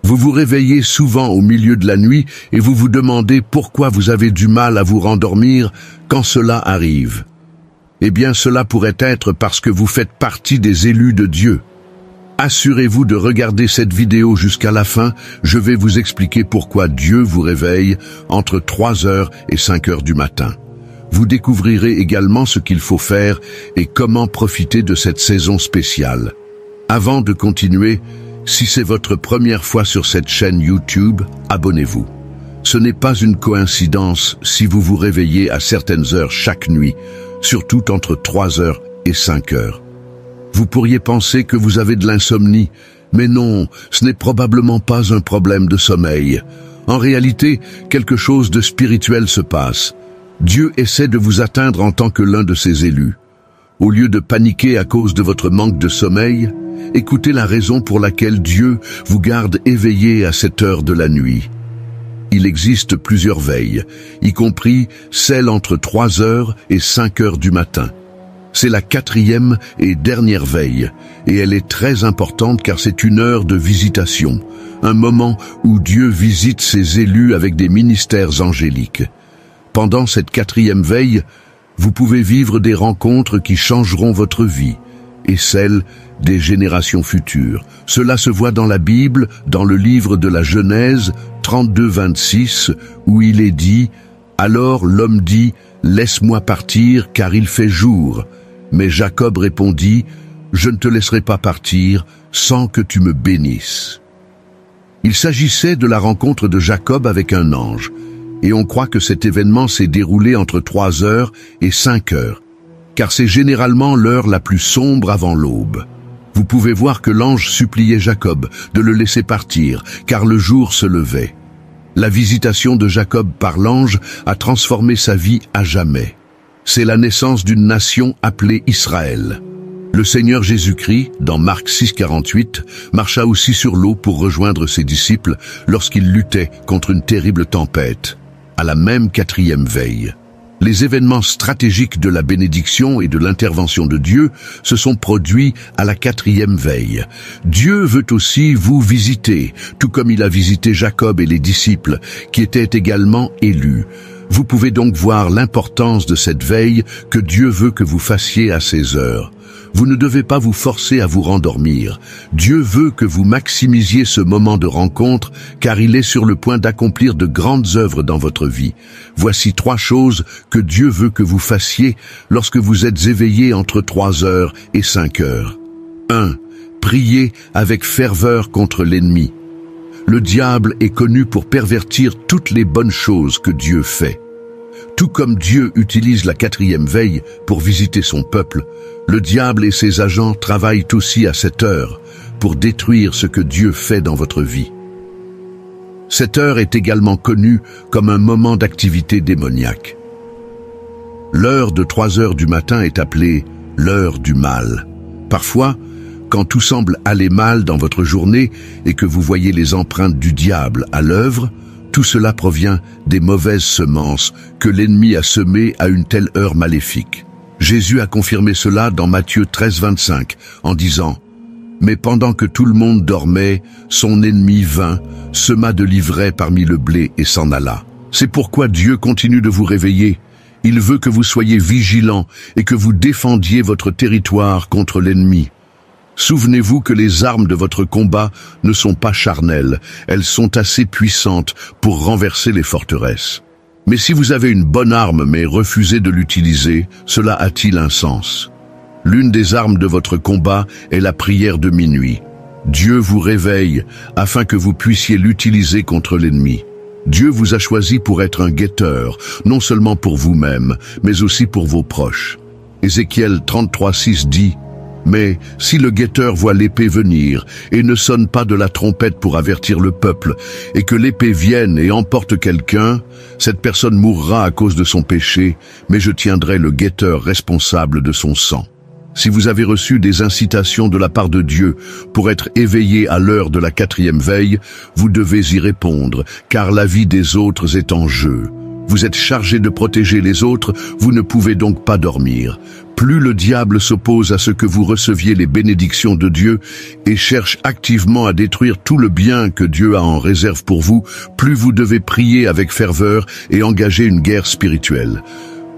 Vous vous réveillez souvent au milieu de la nuit et vous vous demandez pourquoi vous avez du mal à vous rendormir quand cela arrive. Eh bien, cela pourrait être parce que vous faites partie des élus de Dieu. Assurez-vous de regarder cette vidéo jusqu'à la fin, je vais vous expliquer pourquoi Dieu vous réveille entre 3h et 5h du matin. Vous découvrirez également ce qu'il faut faire et comment profiter de cette saison spéciale. Avant de continuer, si c'est votre première fois sur cette chaîne YouTube, abonnez-vous. Ce n'est pas une coïncidence si vous vous réveillez à certaines heures chaque nuit, surtout entre 3h et 5h. Vous pourriez penser que vous avez de l'insomnie, mais non, ce n'est probablement pas un problème de sommeil. En réalité, quelque chose de spirituel se passe. Dieu essaie de vous atteindre en tant que l'un de ses élus. Au lieu de paniquer à cause de votre manque de sommeil, écoutez la raison pour laquelle Dieu vous garde éveillé à cette heure de la nuit. Il existe plusieurs veilles, y compris celle entre 3h et 5h du matin. C'est la 4e et dernière veille, et elle est très importante car c'est une heure de visitation, un moment où Dieu visite ses élus avec des ministères angéliques. Pendant cette 4e veille, vous pouvez vivre des rencontres qui changeront votre vie et celle des générations futures. Cela se voit dans la Bible, dans le livre de la Genèse 32-26, où il est dit « Alors l'homme dit « Laisse-moi partir, car il fait jour. » Mais Jacob répondit « Je ne te laisserai pas partir sans que tu me bénisses. » Il s'agissait de la rencontre de Jacob avec un ange, et on croit que cet événement s'est déroulé entre 3h et 5h, car c'est généralement l'heure la plus sombre avant l'aube. Vous pouvez voir que l'ange suppliait Jacob de le laisser partir, car le jour se levait. La visitation de Jacob par l'ange a transformé sa vie à jamais. C'est la naissance d'une nation appelée Israël. Le Seigneur Jésus-Christ, dans Marc 6,48, marcha aussi sur l'eau pour rejoindre ses disciples lorsqu'ils luttaient contre une terrible tempête, à la même 4e veille. Les événements stratégiques de la bénédiction et de l'intervention de Dieu se sont produits à la 4e veille. Dieu veut aussi vous visiter, tout comme il a visité Jacob et les disciples, qui étaient également élus. Vous pouvez donc voir l'importance de cette veille que Dieu veut que vous fassiez à ces heures. Vous ne devez pas vous forcer à vous rendormir. Dieu veut que vous maximisiez ce moment de rencontre, car il est sur le point d'accomplir de grandes œuvres dans votre vie. Voici 3 choses que Dieu veut que vous fassiez lorsque vous êtes éveillé entre 3h et 5h. 1. Priez avec ferveur contre l'ennemi. Le diable est connu pour pervertir toutes les bonnes choses que Dieu fait. Tout comme Dieu utilise la 4e veille pour visiter son peuple, le diable et ses agents travaillent aussi à cette heure pour détruire ce que Dieu fait dans votre vie. Cette heure est également connue comme un moment d'activité démoniaque. L'heure de 3h du matin est appelée l'heure du mal. Parfois, quand tout semble aller mal dans votre journée et que vous voyez les empreintes du diable à l'œuvre, tout cela provient des mauvaises semences que l'ennemi a semées à une telle heure maléfique. Jésus a confirmé cela dans Matthieu 13,25 en disant « Mais pendant que tout le monde dormait, son ennemi vint, sema de l'ivraie parmi le blé et s'en alla. » C'est pourquoi Dieu continue de vous réveiller. Il veut que vous soyez vigilants et que vous défendiez votre territoire contre l'ennemi. Souvenez-vous que les armes de votre combat ne sont pas charnelles, elles sont assez puissantes pour renverser les forteresses. Mais si vous avez une bonne arme mais refusez de l'utiliser, cela a-t-il un sens? L'une des armes de votre combat est la prière de minuit. Dieu vous réveille afin que vous puissiez l'utiliser contre l'ennemi. Dieu vous a choisi pour être un guetteur, non seulement pour vous-même, mais aussi pour vos proches. Ézéchiel 33,6 dit « Mais si le guetteur voit l'épée venir et ne sonne pas de la trompette pour avertir le peuple, et que l'épée vienne et emporte quelqu'un, cette personne mourra à cause de son péché, mais je tiendrai le guetteur responsable de son sang. » Si vous avez reçu des incitations de la part de Dieu pour être éveillé à l'heure de la 4e veille, vous devez y répondre, car la vie des autres est en jeu. Vous êtes chargé de protéger les autres, vous ne pouvez donc pas dormir. Plus le diable s'oppose à ce que vous receviez les bénédictions de Dieu et cherche activement à détruire tout le bien que Dieu a en réserve pour vous, plus vous devez prier avec ferveur et engager une guerre spirituelle.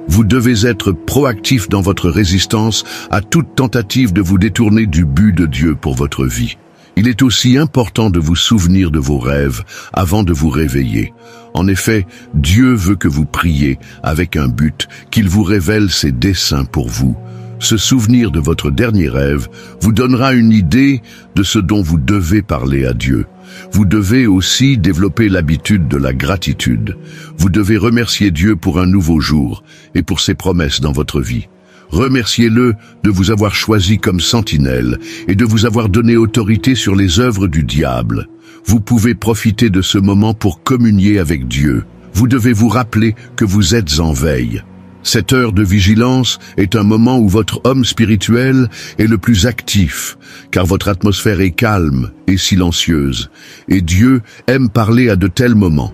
Vous devez être proactif dans votre résistance à toute tentative de vous détourner du but de Dieu pour votre vie. Il est aussi important de vous souvenir de vos rêves avant de vous réveiller. En effet, Dieu veut que vous priez avec un but, qu'il vous révèle ses desseins pour vous. Ce souvenir de votre dernier rêve vous donnera une idée de ce dont vous devez parler à Dieu. Vous devez aussi développer l'habitude de la gratitude. Vous devez remercier Dieu pour un nouveau jour et pour ses promesses dans votre vie. Remerciez-le de vous avoir choisi comme sentinelle et de vous avoir donné autorité sur les œuvres du diable. Vous pouvez profiter de ce moment pour communier avec Dieu. Vous devez vous rappeler que vous êtes en veille. Cette heure de vigilance est un moment où votre homme spirituel est le plus actif, car votre atmosphère est calme et silencieuse, et Dieu aime parler à de tels moments.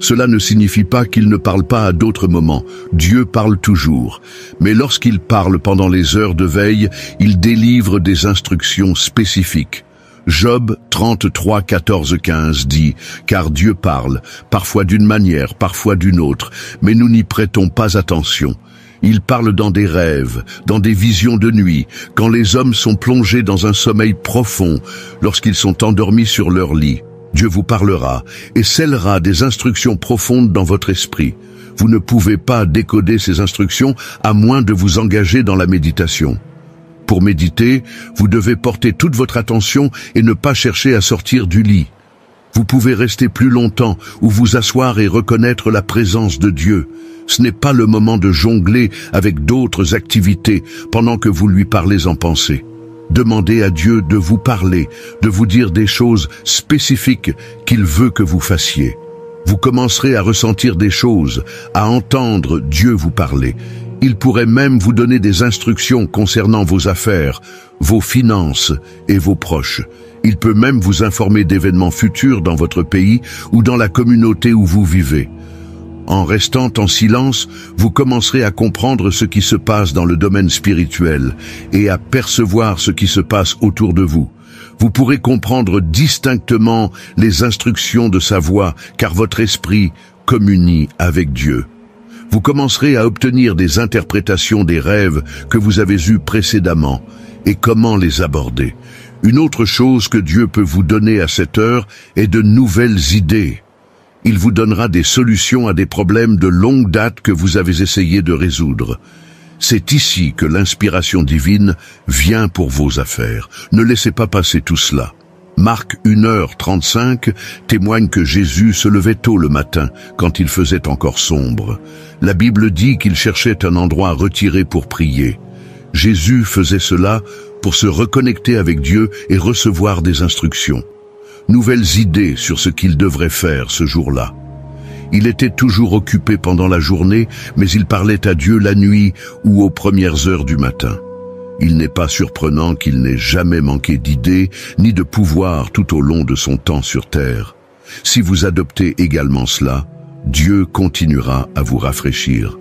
Cela ne signifie pas qu'il ne parle pas à d'autres moments. Dieu parle toujours. Mais lorsqu'il parle pendant les heures de veille, il délivre des instructions spécifiques. Job 33, 14, 15 dit « Car Dieu parle, parfois d'une manière, parfois d'une autre, mais nous n'y prêtons pas attention. Il parle dans des rêves, dans des visions de nuit, quand les hommes sont plongés dans un sommeil profond, lorsqu'ils sont endormis sur leur lit. Dieu vous parlera et scellera des instructions profondes dans votre esprit. Vous ne pouvez pas décoder ces instructions à moins de vous engager dans la méditation. Pour méditer, vous devez porter toute votre attention et ne pas chercher à sortir du lit. Vous pouvez rester plus longtemps ou vous asseoir et reconnaître la présence de Dieu. Ce n'est pas le moment de jongler avec d'autres activités pendant que vous lui parlez en pensée. Demandez à Dieu de vous parler, de vous dire des choses spécifiques qu'il veut que vous fassiez. Vous commencerez à ressentir des choses, à entendre Dieu vous parler. Il pourrait même vous donner des instructions concernant vos affaires, vos finances et vos proches. Il peut même vous informer d'événements futurs dans votre pays ou dans la communauté où vous vivez. En restant en silence, vous commencerez à comprendre ce qui se passe dans le domaine spirituel et à percevoir ce qui se passe autour de vous. Vous pourrez comprendre distinctement les instructions de sa voix, car votre esprit communie avec Dieu. Vous commencerez à obtenir des interprétations des rêves que vous avez eus précédemment et comment les aborder. Une autre chose que Dieu peut vous donner à cette heure est de nouvelles idées. Il vous donnera des solutions à des problèmes de longue date que vous avez essayé de résoudre. C'est ici que l'inspiration divine vient pour vos affaires. Ne laissez pas passer tout cela. Marc 1h35 témoigne que Jésus se levait tôt le matin, quand il faisait encore sombre. La Bible dit qu'il cherchait un endroit retiré pour prier. Jésus faisait cela pour se reconnecter avec Dieu et recevoir des instructions. Nouvelles idées sur ce qu'il devrait faire ce jour-là. Il était toujours occupé pendant la journée, mais il parlait à Dieu la nuit ou aux premières heures du matin. Il n'est pas surprenant qu'il n'ait jamais manqué d'idées ni de pouvoir tout au long de son temps sur terre. Si vous adoptez également cela, Dieu continuera à vous rafraîchir.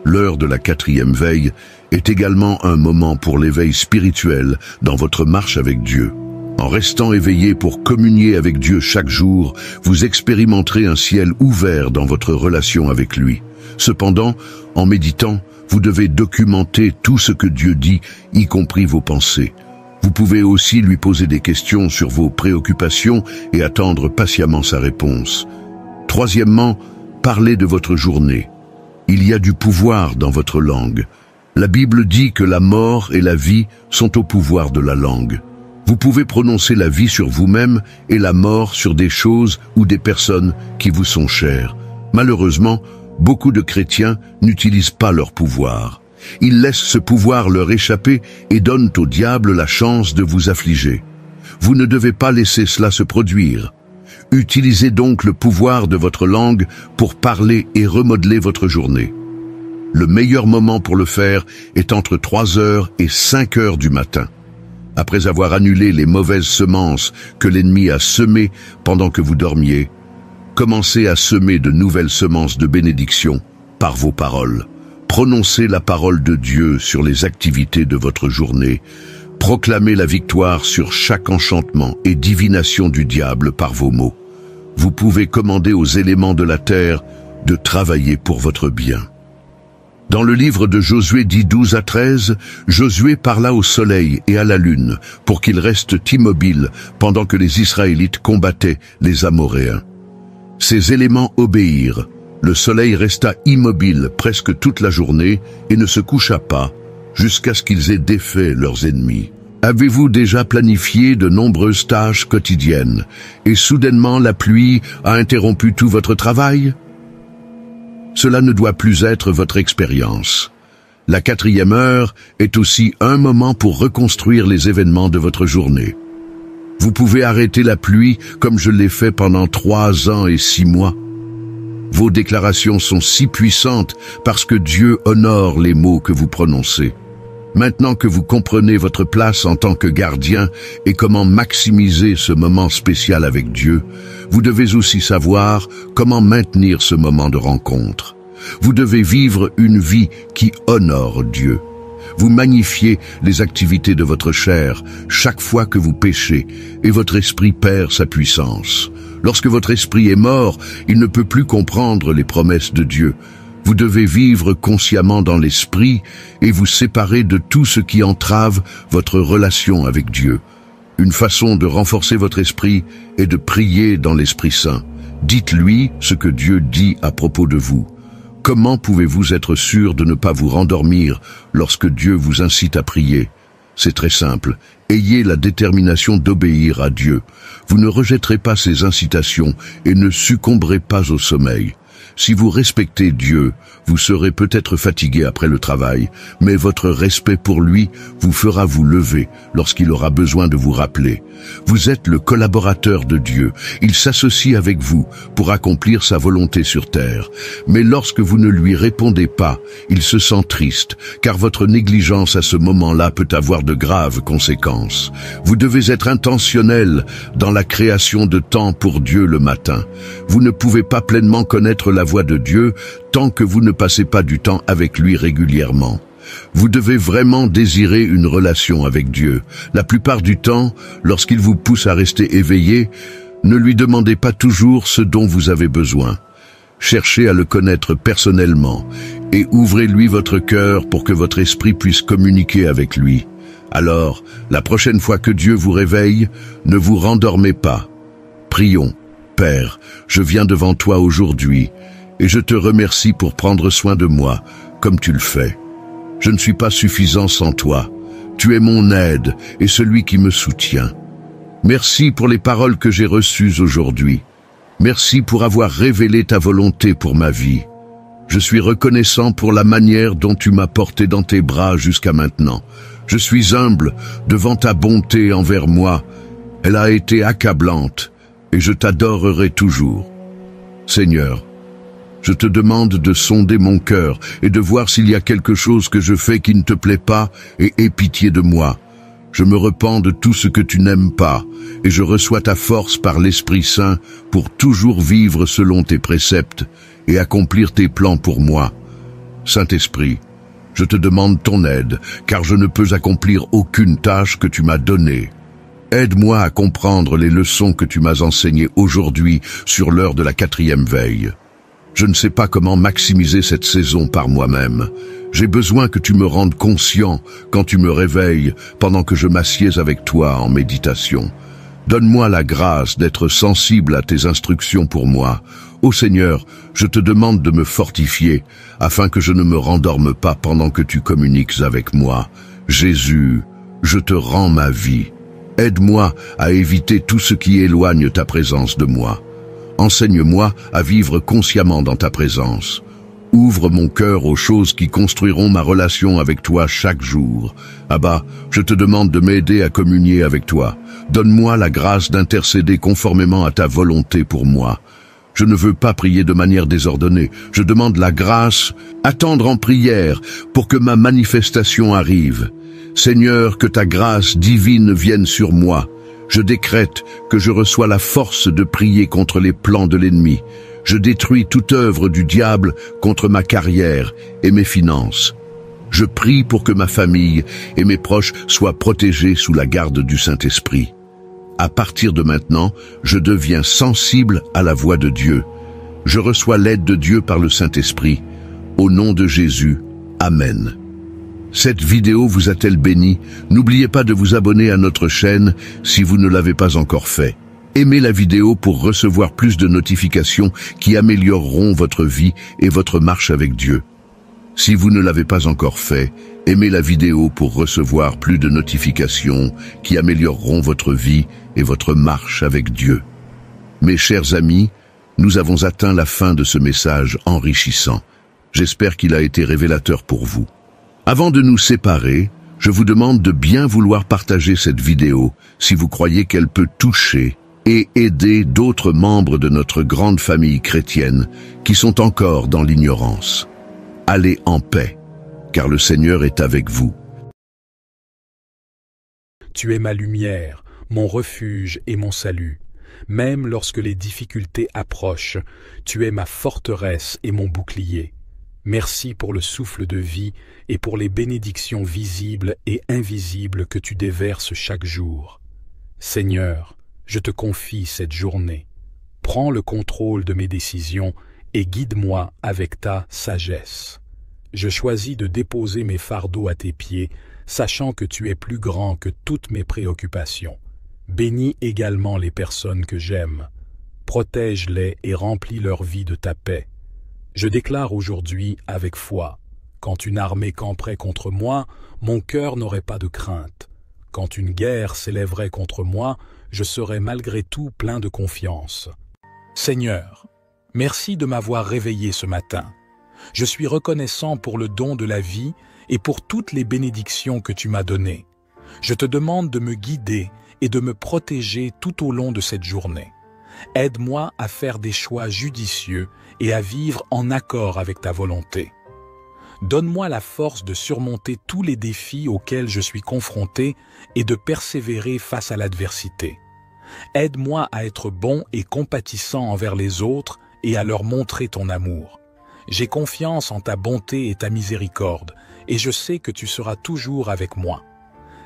L'heure de la 4e veille est également un moment pour l'éveil spirituel dans votre marche avec Dieu. En restant éveillé pour communier avec Dieu chaque jour, vous expérimenterez un ciel ouvert dans votre relation avec lui. Cependant, en méditant, vous devez documenter tout ce que Dieu dit, y compris vos pensées. Vous pouvez aussi lui poser des questions sur vos préoccupations et attendre patiemment sa réponse. Troisièmement, parlez de votre journée. Il y a du pouvoir dans votre langue. La Bible dit que la mort et la vie sont au pouvoir de la langue. Vous pouvez prononcer la vie sur vous-même et la mort sur des choses ou des personnes qui vous sont chères. Malheureusement, beaucoup de chrétiens n'utilisent pas leur pouvoir. Ils laissent ce pouvoir leur échapper et donnent au diable la chance de vous affliger. Vous ne devez pas laisser cela se produire. Utilisez donc le pouvoir de votre langue pour parler et remodeler votre journée. Le meilleur moment pour le faire est entre 3h et 5h du matin. Après avoir annulé les mauvaises semences que l'ennemi a semées pendant que vous dormiez, Commencez à semer de nouvelles semences de bénédiction par vos paroles. Prononcez la parole de Dieu sur les activités de votre journée. Proclamez la victoire sur chaque enchantement et divination du diable par vos mots. Vous pouvez commander aux éléments de la terre de travailler pour votre bien. Dans le livre de Josué 10, 12-13, Josué parla au soleil et à la lune pour qu'ils restent immobiles pendant que les Israélites combattaient les Amoréens. Ces éléments obéirent. Le soleil resta immobile presque toute la journée et ne se coucha pas jusqu'à ce qu'ils aient défait leurs ennemis. Avez-vous déjà planifié de nombreuses tâches quotidiennes et soudainement la pluie a interrompu tout votre travail? Cela ne doit plus être votre expérience. La 4e heure est aussi un moment pour reconstruire les événements de votre journée. Vous pouvez arrêter la pluie comme je l'ai fait pendant 3 ans et 6 mois. Vos déclarations sont si puissantes parce que Dieu honore les mots que vous prononcez. Maintenant que vous comprenez votre place en tant que gardien et comment maximiser ce moment spécial avec Dieu, vous devez aussi savoir comment maintenir ce moment de rencontre. Vous devez vivre une vie qui honore Dieu. Vous magnifiez les activités de votre chair chaque fois que vous péchez et votre esprit perd sa puissance. Lorsque votre esprit est mort, il ne peut plus comprendre les promesses de Dieu. Vous devez vivre consciemment dans l'esprit et vous séparer de tout ce qui entrave votre relation avec Dieu. Une façon de renforcer votre esprit est de prier dans l'Esprit Saint. Dites-lui ce que Dieu dit à propos de vous. Comment pouvez-vous être sûr de ne pas vous rendormir lorsque Dieu vous incite à prier? C'est très simple. Ayez la détermination d'obéir à Dieu. Vous ne rejetterez pas ses incitations et ne succomberez pas au sommeil. Si vous respectez Dieu, vous serez peut-être fatigué après le travail, mais votre respect pour lui vous fera vous lever lorsqu'il aura besoin de vous rappeler. Vous êtes le collaborateur de Dieu. Il s'associe avec vous pour accomplir sa volonté sur terre. Mais lorsque vous ne lui répondez pas, il se sent triste, car votre négligence à ce moment-là peut avoir de graves conséquences. Vous devez être intentionnel dans la création de temps pour Dieu le matin. Vous ne pouvez pas pleinement connaître la voix de Dieu tant que vous ne passez pas du temps avec lui régulièrement. Vous devez vraiment désirer une relation avec Dieu. La plupart du temps, lorsqu'il vous pousse à rester éveillé, ne lui demandez pas toujours ce dont vous avez besoin. Cherchez à le connaître personnellement et ouvrez-lui votre cœur pour que votre esprit puisse communiquer avec lui. Alors, la prochaine fois que Dieu vous réveille, ne vous rendormez pas. Prions. Père, je viens devant toi aujourd'hui et je te remercie pour prendre soin de moi comme tu le fais. Je ne suis pas suffisant sans toi. Tu es mon aide et celui qui me soutient. Merci pour les paroles que j'ai reçues aujourd'hui. Merci pour avoir révélé ta volonté pour ma vie. Je suis reconnaissant pour la manière dont tu m'as porté dans tes bras jusqu'à maintenant. Je suis humble devant ta bonté envers moi. Elle a été accablante et je t'adorerai toujours. Seigneur, je te demande de sonder mon cœur et de voir s'il y a quelque chose que je fais qui ne te plaît pas et aie pitié de moi. Je me repens de tout ce que tu n'aimes pas et je reçois ta force par l'Esprit Saint pour toujours vivre selon tes préceptes et accomplir tes plans pour moi. Saint-Esprit, je te demande ton aide car je ne peux accomplir aucune tâche que tu m'as donnée. Aide-moi à comprendre les leçons que tu m'as enseignées aujourd'hui sur l'heure de la 4e veille. Je ne sais pas comment maximiser cette saison par moi-même. J'ai besoin que tu me rendes conscient quand tu me réveilles pendant que je m'assieds avec toi en méditation. Donne-moi la grâce d'être sensible à tes instructions pour moi. Ô Seigneur, je te demande de me fortifier afin que je ne me rendorme pas pendant que tu communiques avec moi. Jésus, je te rends ma vie. Aide-moi à éviter tout ce qui éloigne ta présence de moi. Enseigne-moi à vivre consciemment dans ta présence. Ouvre mon cœur aux choses qui construiront ma relation avec toi chaque jour. Abba, je te demande de m'aider à communier avec toi. Donne-moi la grâce d'intercéder conformément à ta volonté pour moi. Je ne veux pas prier de manière désordonnée. Je demande la grâce, attendre en prière pour que ma manifestation arrive. Seigneur, que ta grâce divine vienne sur moi. Je décrète que je reçois la force de prier contre les plans de l'ennemi. Je détruis toute œuvre du diable contre ma carrière et mes finances. Je prie pour que ma famille et mes proches soient protégés sous la garde du Saint-Esprit. À partir de maintenant, je deviens sensible à la voix de Dieu. Je reçois l'aide de Dieu par le Saint-Esprit. Au nom de Jésus, Amen. Cette vidéo vous a-t-elle béni? N'oubliez pas de vous abonner à notre chaîne si vous ne l'avez pas encore fait. Aimez la vidéo pour recevoir plus de notifications qui amélioreront votre vie et votre marche avec Dieu. Si vous ne l'avez pas encore fait, aimez la vidéo pour recevoir plus de notifications qui amélioreront votre vie et votre marche avec Dieu. Mes chers amis, nous avons atteint la fin de ce message enrichissant. J'espère qu'il a été révélateur pour vous. Avant de nous séparer, je vous demande de bien vouloir partager cette vidéo si vous croyez qu'elle peut toucher et aider d'autres membres de notre grande famille chrétienne qui sont encore dans l'ignorance. Allez en paix, car le Seigneur est avec vous. Tu es ma lumière, mon refuge et mon salut. Même lorsque les difficultés approchent, tu es ma forteresse et mon bouclier. Merci pour le souffle de vie et pour les bénédictions visibles et invisibles que tu déverses chaque jour. Seigneur, je te confie cette journée. Prends le contrôle de mes décisions et guide-moi avec ta sagesse. Je choisis de déposer mes fardeaux à tes pieds, sachant que tu es plus grand que toutes mes préoccupations. Bénis également les personnes que j'aime. Protège-les et remplis leur vie de ta paix. Je déclare aujourd'hui avec foi, quand une armée camperait contre moi, mon cœur n'aurait pas de crainte. Quand une guerre s'élèverait contre moi, je serais malgré tout plein de confiance. Seigneur, merci de m'avoir réveillé ce matin. Je suis reconnaissant pour le don de la vie et pour toutes les bénédictions que tu m'as données. Je te demande de me guider et de me protéger tout au long de cette journée. Aide-moi à faire des choix judicieux et à vivre en accord avec ta volonté. Donne-moi la force de surmonter tous les défis auxquels je suis confronté et de persévérer face à l'adversité. Aide-moi à être bon et compatissant envers les autres et à leur montrer ton amour. J'ai confiance en ta bonté et ta miséricorde, et je sais que tu seras toujours avec moi.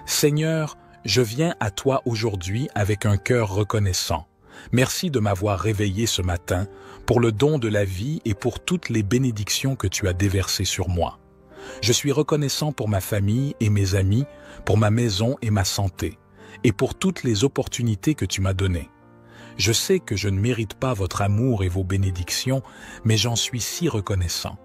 Seigneur, je viens à toi aujourd'hui avec un cœur reconnaissant. Merci de m'avoir réveillé ce matin pour le don de la vie et pour toutes les bénédictions que tu as déversées sur moi. Je suis reconnaissant pour ma famille et mes amis, pour ma maison et ma santé, et pour toutes les opportunités que tu m'as données. Je sais que je ne mérite pas votre amour et vos bénédictions, mais j'en suis si reconnaissant.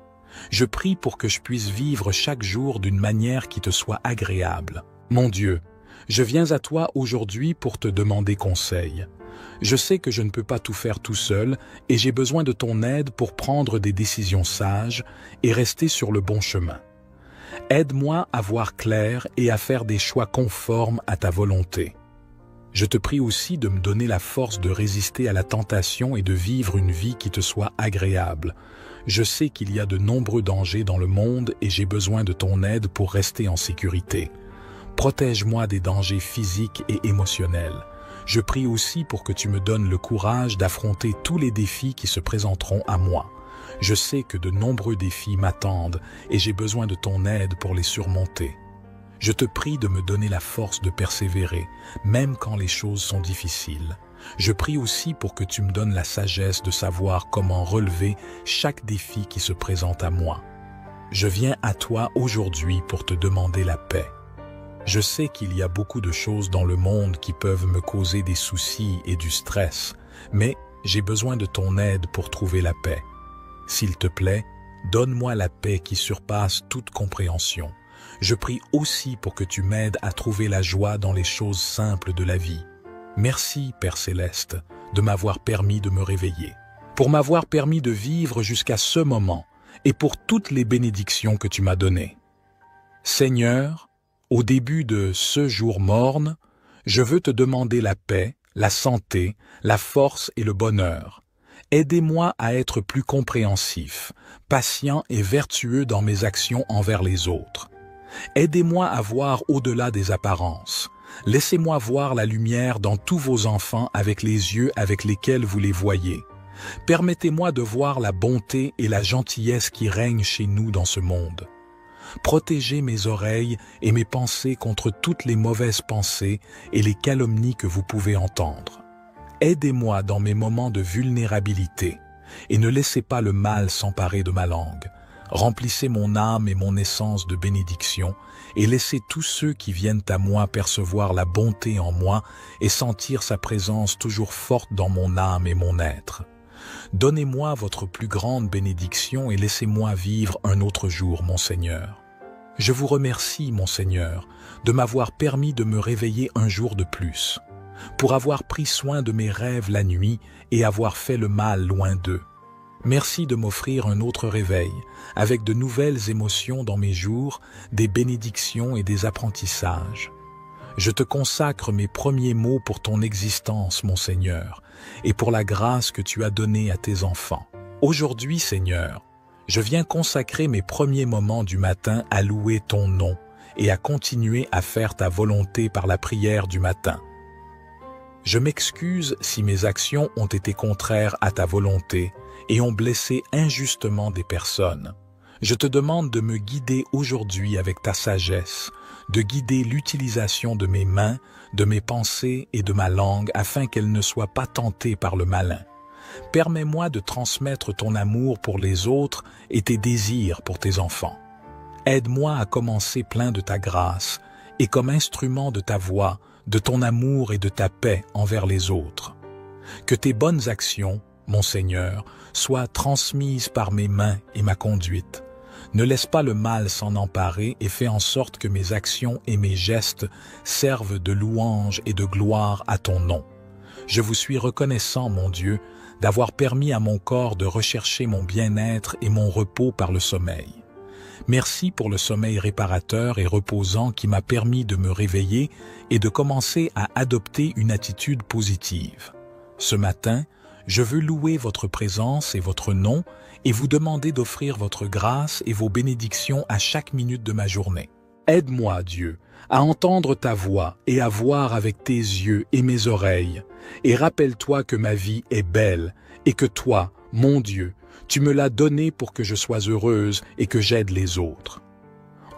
Je prie pour que je puisse vivre chaque jour d'une manière qui te soit agréable. Mon Dieu, je viens à toi aujourd'hui pour te demander conseil. Je sais que je ne peux pas tout faire tout seul et j'ai besoin de ton aide pour prendre des décisions sages et rester sur le bon chemin. Aide-moi à voir clair et à faire des choix conformes à ta volonté. Je te prie aussi de me donner la force de résister à la tentation et de vivre une vie qui te soit agréable. Je sais qu'il y a de nombreux dangers dans le monde et j'ai besoin de ton aide pour rester en sécurité. Protège-moi des dangers physiques et émotionnels. Je prie aussi pour que tu me donnes le courage d'affronter tous les défis qui se présenteront à moi. Je sais que de nombreux défis m'attendent et j'ai besoin de ton aide pour les surmonter. Je te prie de me donner la force de persévérer, même quand les choses sont difficiles. Je prie aussi pour que tu me donnes la sagesse de savoir comment relever chaque défi qui se présente à moi. Je viens à toi aujourd'hui pour te demander la paix. Je sais qu'il y a beaucoup de choses dans le monde qui peuvent me causer des soucis et du stress, mais j'ai besoin de ton aide pour trouver la paix. S'il te plaît, donne-moi la paix qui surpasse toute compréhension. Je prie aussi pour que tu m'aides à trouver la joie dans les choses simples de la vie. Merci, Père Céleste, de m'avoir permis de me réveiller, pour m'avoir permis de vivre jusqu'à ce moment et pour toutes les bénédictions que tu m'as données. Seigneur, au début de ce jour morne, je veux te demander la paix, la santé, la force et le bonheur. Aidez-moi à être plus compréhensif, patient et vertueux dans mes actions envers les autres. Aidez-moi à voir au-delà des apparences. Laissez-moi voir la lumière dans tous vos enfants avec les yeux avec lesquels vous les voyez. Permettez-moi de voir la bonté et la gentillesse qui règnent chez nous dans ce monde. Protégez mes oreilles et mes pensées contre toutes les mauvaises pensées et les calomnies que vous pouvez entendre. Aidez-moi dans mes moments de vulnérabilité et ne laissez pas le mal s'emparer de ma langue. Remplissez mon âme et mon essence de bénédiction et laissez tous ceux qui viennent à moi percevoir la bonté en moi et sentir sa présence toujours forte dans mon âme et mon être. Donnez-moi votre plus grande bénédiction et laissez-moi vivre un autre jour, mon Seigneur. Je vous remercie, mon Seigneur, de m'avoir permis de me réveiller un jour de plus, pour avoir pris soin de mes rêves la nuit et avoir fait le mal loin d'eux. Merci de m'offrir un autre réveil, avec de nouvelles émotions dans mes jours, des bénédictions et des apprentissages. Je te consacre mes premiers mots pour ton existence, mon Seigneur, et pour la grâce que tu as donnée à tes enfants. Aujourd'hui, Seigneur, je viens consacrer mes premiers moments du matin à louer ton nom et à continuer à faire ta volonté par la prière du matin. Je m'excuse si mes actions ont été contraires à ta volonté et ont blessé injustement des personnes. Je te demande de me guider aujourd'hui avec ta sagesse, de guider l'utilisation de mes mains, de mes pensées et de ma langue afin qu'elles ne soient pas tentées par le malin. Permets-moi de transmettre ton amour pour les autres et tes désirs pour tes enfants. Aide-moi à commencer plein de ta grâce et comme instrument de ta voix, de ton amour et de ta paix envers les autres. Que tes bonnes actions, mon Seigneur, soient transmises par mes mains et ma conduite. Ne laisse pas le mal s'en emparer et fais en sorte que mes actions et mes gestes servent de louange et de gloire à ton nom. Je vous suis reconnaissant, mon Dieu, d'avoir permis à mon corps de rechercher mon bien-être et mon repos par le sommeil. Merci pour le sommeil réparateur et reposant qui m'a permis de me réveiller et de commencer à adopter une attitude positive. Ce matin, je veux louer votre présence et votre nom et vous demander d'offrir votre grâce et vos bénédictions à chaque minute de ma journée. Aide-moi, Dieu, à entendre ta voix et à voir avec tes yeux et mes oreilles. Et rappelle-toi que ma vie est belle et que toi, mon Dieu, tu me l'as donnée pour que je sois heureuse et que j'aide les autres.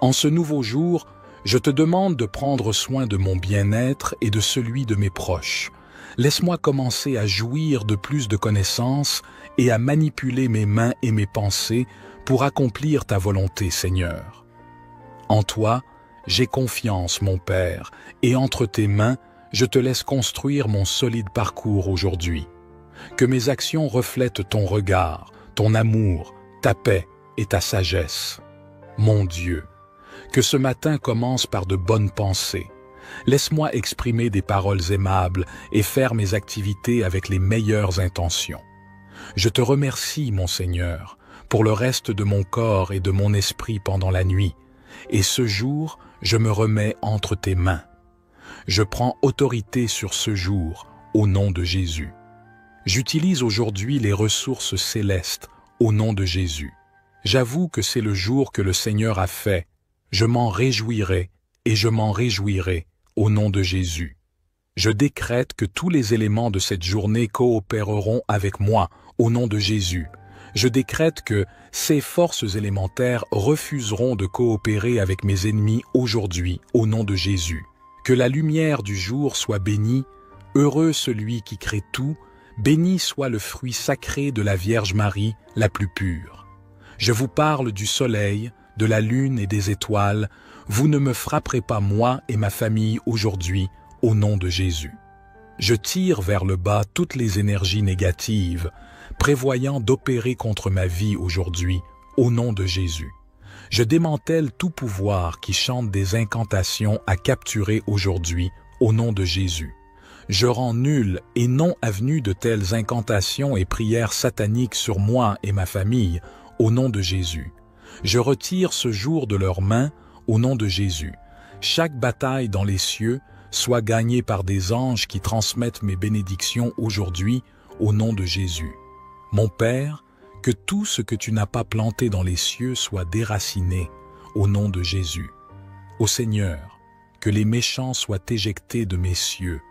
En ce nouveau jour, je te demande de prendre soin de mon bien-être et de celui de mes proches. Laisse-moi commencer à jouir de plus de connaissances et à manipuler mes mains et mes pensées pour accomplir ta volonté, Seigneur. En toi, j'ai confiance, mon Père, et entre tes mains, je te laisse construire mon solide parcours aujourd'hui. Que mes actions reflètent ton regard, ton amour, ta paix et ta sagesse. Mon Dieu, que ce matin commence par de bonnes pensées. Laisse-moi exprimer des paroles aimables et faire mes activités avec les meilleures intentions. Je te remercie, mon Seigneur, pour le reste de mon corps et de mon esprit pendant la nuit, et ce jour, je me remets entre tes mains. Je prends autorité sur ce jour, au nom de Jésus. J'utilise aujourd'hui les ressources célestes, au nom de Jésus. J'avoue que c'est le jour que le Seigneur a fait. Je m'en réjouirai et je m'en réjouirai, au nom de Jésus. Je décrète que tous les éléments de cette journée coopéreront avec moi, au nom de Jésus. Je décrète que ces forces élémentaires refuseront de coopérer avec mes ennemis aujourd'hui, au nom de Jésus. Que la lumière du jour soit bénie, heureux celui qui crée tout, béni soit le fruit sacré de la Vierge Marie, la plus pure. Je vous parle du soleil, de la lune et des étoiles, vous ne me frapperez pas moi et ma famille aujourd'hui, au nom de Jésus. Je tire vers le bas toutes les énergies négatives, prévoyant d'opérer contre ma vie aujourd'hui, au nom de Jésus. Je démantèle tout pouvoir qui chante des incantations à capturer aujourd'hui, au nom de Jésus. Je rends nul et non avenu de telles incantations et prières sataniques sur moi et ma famille, au nom de Jésus. Je retire ce jour de leurs mains, au nom de Jésus. Chaque bataille dans les cieux soit gagnée par des anges qui transmettent mes bénédictions aujourd'hui, au nom de Jésus. Mon Père, que tout ce que tu n'as pas planté dans les cieux soit déraciné, au nom de Jésus. Ô Seigneur, que les méchants soient éjectés de mes cieux.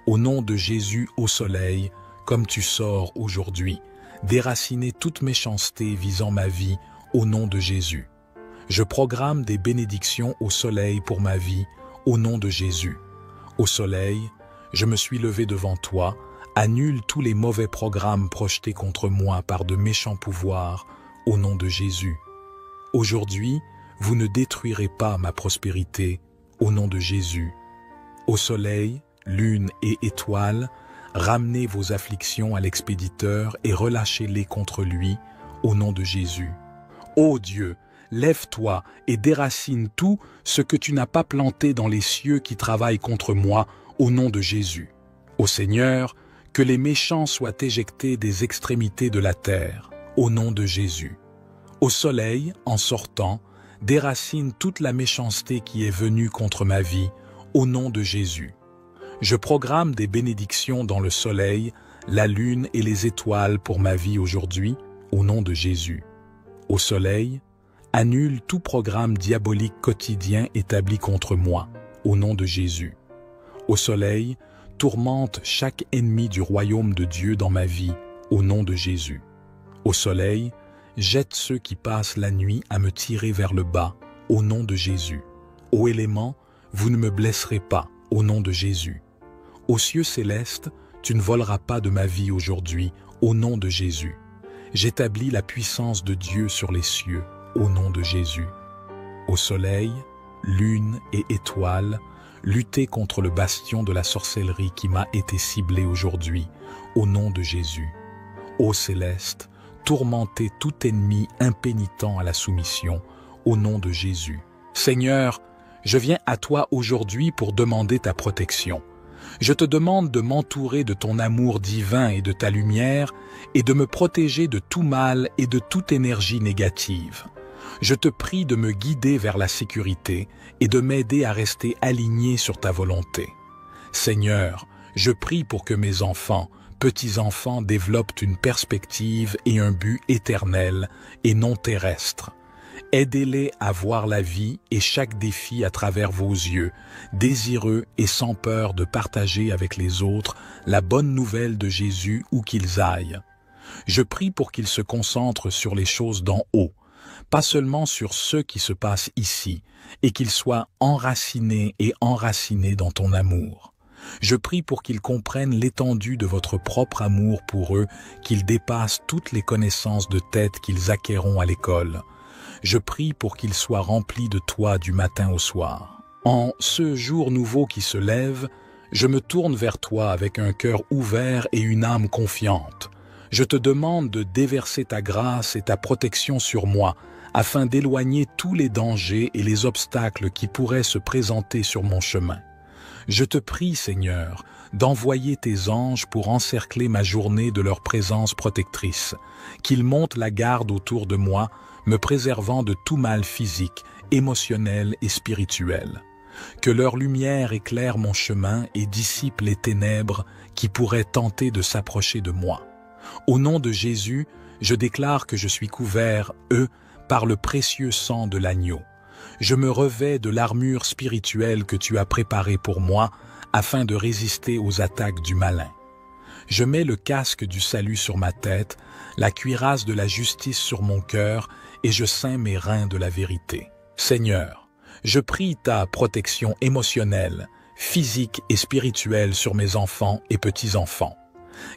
Au nom de Jésus, ô soleil, comme tu sors aujourd'hui, déraciner toute méchanceté visant ma vie, au nom de Jésus. Je programme des bénédictions au soleil pour ma vie, au nom de Jésus. Ô soleil, je me suis levé devant toi, annule tous les mauvais programmes projetés contre moi par de méchants pouvoirs, au nom de Jésus. Aujourd'hui, vous ne détruirez pas ma prospérité, au nom de Jésus. Ô soleil, lune et étoiles, ramenez vos afflictions à l'expéditeur et relâchez-les contre lui, au nom de Jésus. Ô Dieu, lève-toi et déracine tout ce que tu n'as pas planté dans les cieux qui travaillent contre moi, au nom de Jésus. Ô Seigneur, que les méchants soient éjectés des extrémités de la terre, au nom de Jésus. Ô soleil, en sortant, déracine toute la méchanceté qui est venue contre ma vie, au nom de Jésus. Je programme des bénédictions dans le soleil, la lune et les étoiles pour ma vie aujourd'hui, au nom de Jésus. Ô soleil, annule tout programme diabolique quotidien établi contre moi, au nom de Jésus. Ô soleil, tourmente chaque ennemi du royaume de Dieu dans ma vie, au nom de Jésus. Ô soleil, jette ceux qui passent la nuit à me tirer vers le bas, au nom de Jésus. Ô élément, vous ne me blesserez pas, au nom de Jésus. Ô cieux célestes, tu ne voleras pas de ma vie aujourd'hui, au nom de Jésus. J'établis la puissance de Dieu sur les cieux, au nom de Jésus. Ô soleil, lune et étoiles, luttez contre le bastion de la sorcellerie qui m'a été ciblé aujourd'hui, au nom de Jésus. Ô céleste, tourmentez tout ennemi impénitent à la soumission, au nom de Jésus. Seigneur, je viens à toi aujourd'hui pour demander ta protection. Je te demande de m'entourer de ton amour divin et de ta lumière et de me protéger de tout mal et de toute énergie négative. Je te prie de me guider vers la sécurité et de m'aider à rester aligné sur ta volonté. Seigneur, je prie pour que mes enfants, petits-enfants développent une perspective et un but éternel et non terrestre. Aidez-les à voir la vie et chaque défi à travers vos yeux, désireux et sans peur de partager avec les autres la bonne nouvelle de Jésus où qu'ils aillent. Je prie pour qu'ils se concentrent sur les choses d'en haut, pas seulement sur ce qui se passe ici, et qu'ils soient enracinés et enracinés dans ton amour. Je prie pour qu'ils comprennent l'étendue de votre propre amour pour eux, qu'ils dépassent toutes les connaissances de tête qu'ils acquerront à l'école. Je prie pour qu'ils soient remplis de toi du matin au soir. En ce jour nouveau qui se lève, je me tourne vers toi avec un cœur ouvert et une âme confiante. Je te demande de déverser ta grâce et ta protection sur moi, afin d'éloigner tous les dangers et les obstacles qui pourraient se présenter sur mon chemin. Je te prie, Seigneur, d'envoyer tes anges pour encercler ma journée de leur présence protectrice, qu'ils montent la garde autour de moi, me préservant de tout mal physique, émotionnel et spirituel. Que leur lumière éclaire mon chemin et dissipe les ténèbres qui pourraient tenter de s'approcher de moi. Au nom de Jésus, je déclare que je suis couvert, par le précieux sang de l'agneau. Je me revêts de l'armure spirituelle que tu as préparée pour moi, afin de résister aux attaques du malin. Je mets le casque du salut sur ma tête, la cuirasse de la justice sur mon cœur, et je ceins mes reins de la vérité. Seigneur, je prie ta protection émotionnelle, physique et spirituelle sur mes enfants et petits-enfants.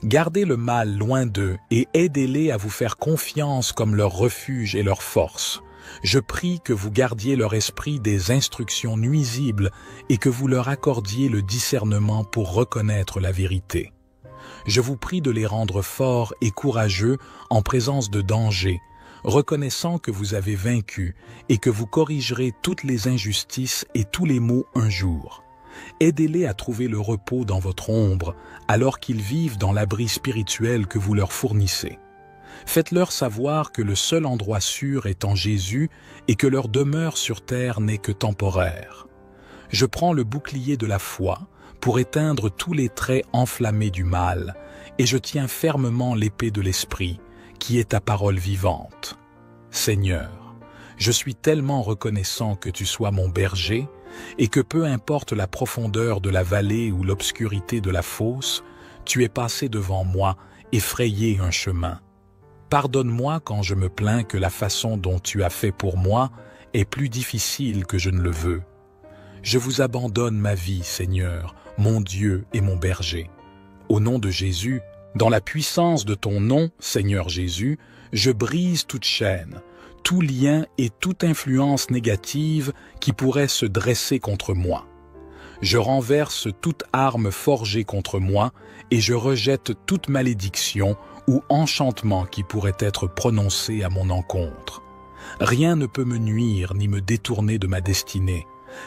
Gardez le mal loin d'eux et aidez-les à vous faire confiance comme leur refuge et leur force. Je prie que vous gardiez leur esprit des instructions nuisibles et que vous leur accordiez le discernement pour reconnaître la vérité. Je vous prie de les rendre forts et courageux en présence de dangers, reconnaissant que vous avez vaincu et que vous corrigerez toutes les injustices et tous les maux un jour. Aidez-les à trouver le repos dans votre ombre, alors qu'ils vivent dans l'abri spirituel que vous leur fournissez. Faites-leur savoir que le seul endroit sûr est en Jésus et que leur demeure sur terre n'est que temporaire. Je prends le bouclier de la foi pour éteindre tous les traits enflammés du mal, et je tiens fermement l'épée de l'Esprit, qui est ta parole vivante. Seigneur, je suis tellement reconnaissant que tu sois mon berger, et que peu importe la profondeur de la vallée ou l'obscurité de la fosse, tu es passé devant moi et frayé un chemin. Pardonne-moi quand je me plains que la façon dont tu as fait pour moi est plus difficile que je ne le veux. Je vous abandonne ma vie, Seigneur, mon Dieu et mon berger. Au nom de Jésus, dans la puissance de ton nom, Seigneur Jésus, je brise toute chaîne, tout lien et toute influence négative qui pourrait se dresser contre moi. Je renverse toute arme forgée contre moi et je rejette toute malédiction ou enchantement qui pourrait être prononcé à mon encontre. Rien ne peut me nuire ni me détourner de ma destinée,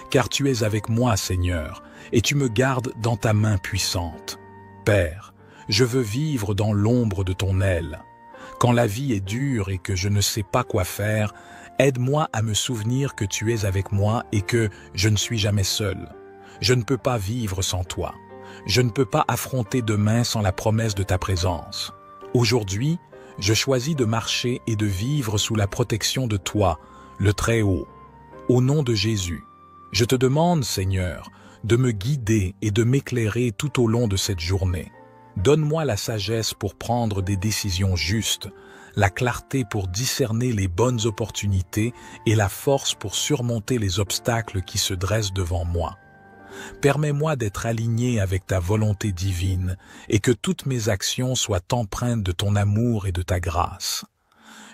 car tu es avec moi, Seigneur, et tu me gardes dans ta main puissante. Père, je veux vivre dans l'ombre de ton aile. Quand la vie est dure et que je ne sais pas quoi faire, aide-moi à me souvenir que tu es avec moi et que je ne suis jamais seul. Je ne peux pas vivre sans toi. Je ne peux pas affronter demain sans la promesse de ta présence. Aujourd'hui, je choisis de marcher et de vivre sous la protection de toi, le Très-Haut. Au nom de Jésus, je te demande, Seigneur, de me guider et de m'éclairer tout au long de cette journée. Donne-moi la sagesse pour prendre des décisions justes, la clarté pour discerner les bonnes opportunités et la force pour surmonter les obstacles qui se dressent devant moi. Permets-moi d'être aligné avec ta volonté divine et que toutes mes actions soient empreintes de ton amour et de ta grâce.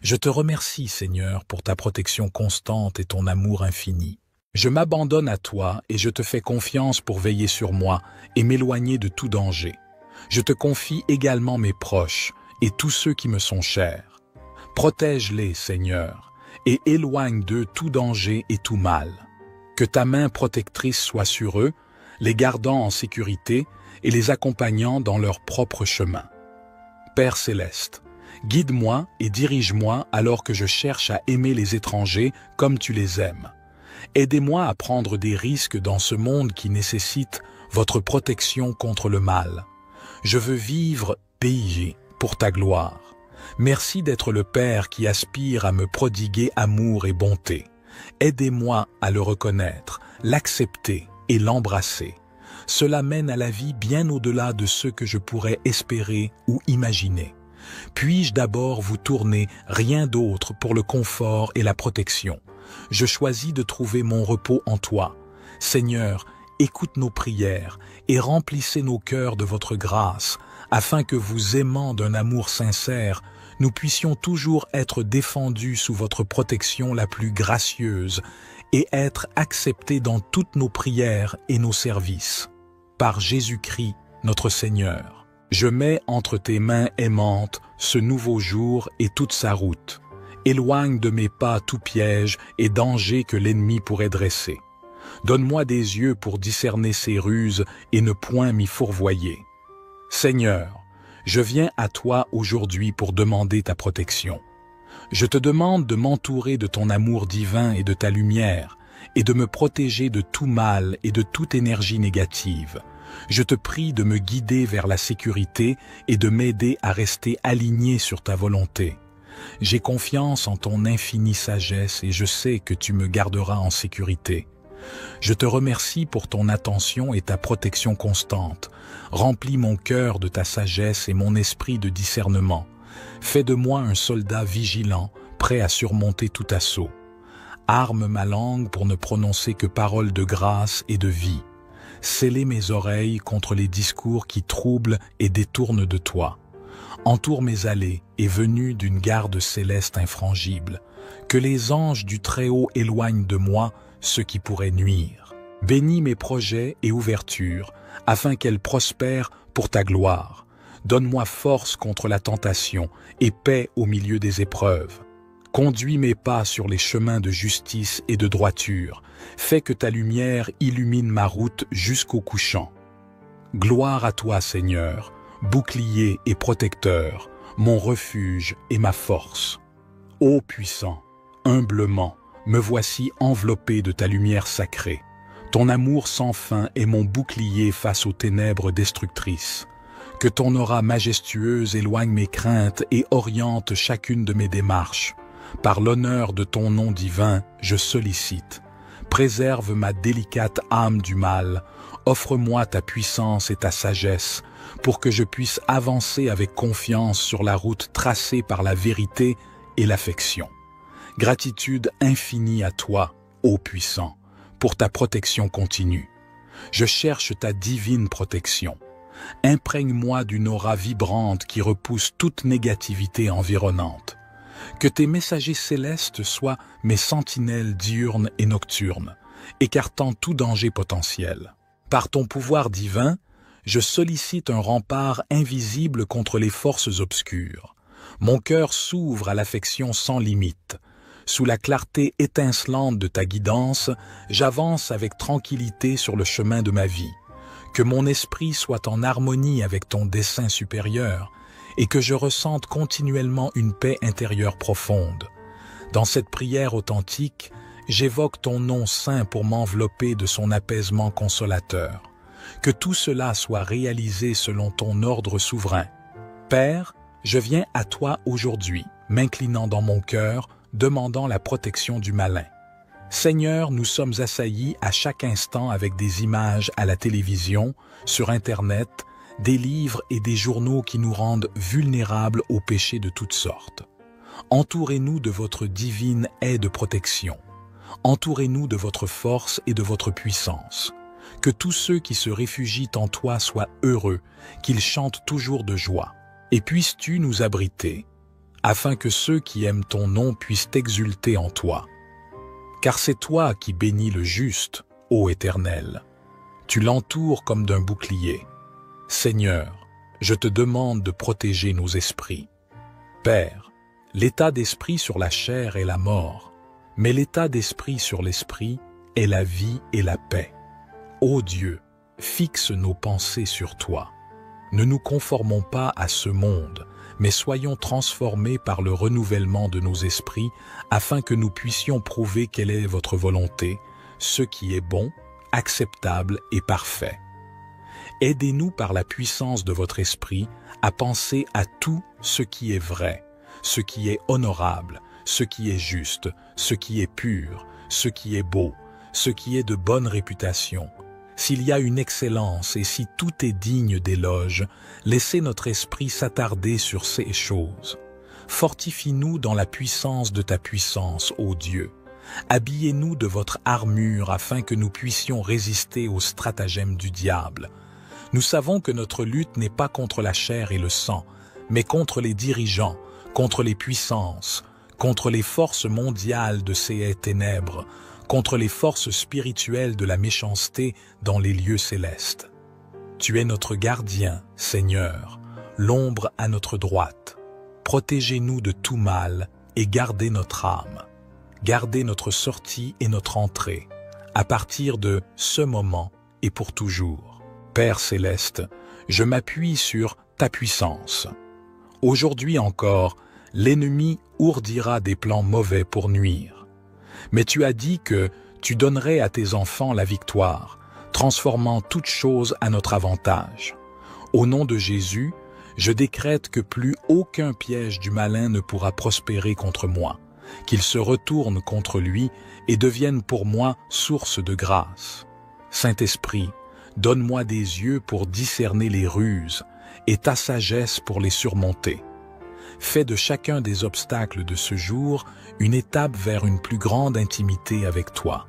Je te remercie, Seigneur, pour ta protection constante et ton amour infini. Je m'abandonne à toi et je te fais confiance pour veiller sur moi et m'éloigner de tout danger. Je te confie également mes proches et tous ceux qui me sont chers. Protège-les, Seigneur, et éloigne d'eux tout danger et tout mal. Que ta main protectrice soit sur eux, les gardant en sécurité et les accompagnant dans leur propre chemin. Père céleste, guide-moi et dirige-moi alors que je cherche à aimer les étrangers comme tu les aimes. Aidez-moi à prendre des risques dans ce monde qui nécessite votre protection contre le mal. Je veux vivre payé pour ta gloire. Merci d'être le Père qui aspire à me prodiguer amour et bonté. Aidez-moi à le reconnaître, l'accepter et l'embrasser. Cela mène à la vie bien au-delà de ce que je pourrais espérer ou imaginer. Puis-je d'abord vous tourner rien d'autre pour le confort et la protection. Je choisis de trouver mon repos en toi. Seigneur, écoute nos prières et remplissez nos cœurs de votre grâce, afin que vous aimant d'un amour sincère, nous puissions toujours être défendus sous votre protection la plus gracieuse et être acceptés dans toutes nos prières et nos services. Par Jésus-Christ, notre Seigneur, je mets entre tes mains aimantes ce nouveau jour et toute sa route. Éloigne de mes pas tout piège et danger que l'ennemi pourrait dresser. Donne-moi des yeux pour discerner ses ruses et ne point m'y fourvoyer. Seigneur, je viens à toi aujourd'hui pour demander ta protection. Je te demande de m'entourer de ton amour divin et de ta lumière, et de me protéger de tout mal et de toute énergie négative. Je te prie de me guider vers la sécurité et de m'aider à rester aligné sur ta volonté. J'ai confiance en ton infinie sagesse et je sais que tu me garderas en sécurité. Je te remercie pour ton attention et ta protection constante. Remplis mon cœur de ta sagesse et mon esprit de discernement. Fais de moi un soldat vigilant, prêt à surmonter tout assaut. Arme ma langue pour ne prononcer que paroles de grâce et de vie. Scellez mes oreilles contre les discours qui troublent et détournent de toi. Entoure mes allées et venues d'une garde céleste infrangible. Que les anges du Très-Haut éloignent de moi ce qui pourrait nuire. Bénis mes projets et ouvertures, afin qu'elles prospèrent pour ta gloire. Donne-moi force contre la tentation et paix au milieu des épreuves. Conduis mes pas sur les chemins de justice et de droiture. Fais que ta lumière illumine ma route jusqu'au couchant. Gloire à toi, Seigneur, bouclier et protecteur, mon refuge et ma force. Ô puissant, humblement, me voici enveloppé de ta lumière sacrée. Ton amour sans fin est mon bouclier face aux ténèbres destructrices. Que ton aura majestueuse éloigne mes craintes et oriente chacune de mes démarches. Par l'honneur de ton nom divin, je sollicite. préserve ma délicate âme du mal, offre-moi ta puissance et ta sagesse, pour que je puisse avancer avec confiance sur la route tracée par la vérité et l'affection. Gratitude infinie à toi, ô puissant, pour ta protection continue. Je cherche ta divine protection. Imprègne-moi d'une aura vibrante qui repousse toute négativité environnante. Que tes messagers célestes soient mes sentinelles diurnes et nocturnes, écartant tout danger potentiel. Par ton pouvoir divin, je sollicite un rempart invisible contre les forces obscures. Mon cœur s'ouvre à l'affection sans limite. Sous la clarté étincelante de ta guidance, j'avance avec tranquillité sur le chemin de ma vie. Que mon esprit soit en harmonie avec ton dessein supérieur et que je ressente continuellement une paix intérieure profonde. Dans cette prière authentique, j'évoque ton nom saint pour m'envelopper de son apaisement consolateur. Que tout cela soit réalisé selon ton ordre souverain. Père, je viens à toi aujourd'hui, m'inclinant dans mon cœur, demandant la protection du malin. Seigneur, nous sommes assaillis à chaque instant avec des images à la télévision, sur Internet, des livres et des journaux qui nous rendent vulnérables aux péchés de toutes sortes. Entourez-nous de votre divine aide de protection. Entourez-nous de votre force et de votre puissance. Que tous ceux qui se réfugient en toi soient heureux, qu'ils chantent toujours de joie. Et puisses-tu nous abriter, afin que ceux qui aiment ton nom puissent exulter en toi. Car c'est toi qui bénis le juste, ô Éternel. Tu l'entoures comme d'un bouclier. Seigneur, je te demande de protéger nos esprits. Père, l'état d'esprit sur la chair est la mort, mais l'état d'esprit sur l'esprit est la vie et la paix. Ô Dieu, fixe nos pensées sur toi. Ne nous conformons pas à ce monde, mais soyons transformés par le renouvellement de nos esprits afin que nous puissions prouver quelle est votre volonté, ce qui est bon, acceptable et parfait. Aidez-nous par la puissance de votre esprit à penser à tout ce qui est vrai, ce qui est honorable, ce qui est juste, ce qui est pur, ce qui est beau, ce qui est de bonne réputation. S'il y a une excellence et si tout est digne d'éloge, laissez notre esprit s'attarder sur ces choses. Fortifie-nous dans la puissance de ta puissance, ô Dieu. Habillez-nous de votre armure afin que nous puissions résister aux stratagèmes du diable. Nous savons que notre lutte n'est pas contre la chair et le sang, mais contre les dirigeants, contre les puissances, contre les forces mondiales de ces ténèbres, contre les forces spirituelles de la méchanceté dans les lieux célestes. Tu es notre gardien, Seigneur, l'ombre à notre droite. Protégez-nous de tout mal et gardez notre âme. Gardez notre sortie et notre entrée, à partir de ce moment et pour toujours. Père céleste, je m'appuie sur ta puissance. Aujourd'hui encore, l'ennemi ourdira des plans mauvais pour nuire. Mais tu as dit que tu donnerais à tes enfants la victoire, transformant toute chose à notre avantage. Au nom de Jésus, je décrète que plus aucun piège du malin ne pourra prospérer contre moi, qu'il se retourne contre lui et devienne pour moi source de grâce. Saint-Esprit, donne-moi des yeux pour discerner les ruses et ta sagesse pour les surmonter. Fais de chacun des obstacles de ce jour une étape vers une plus grande intimité avec toi.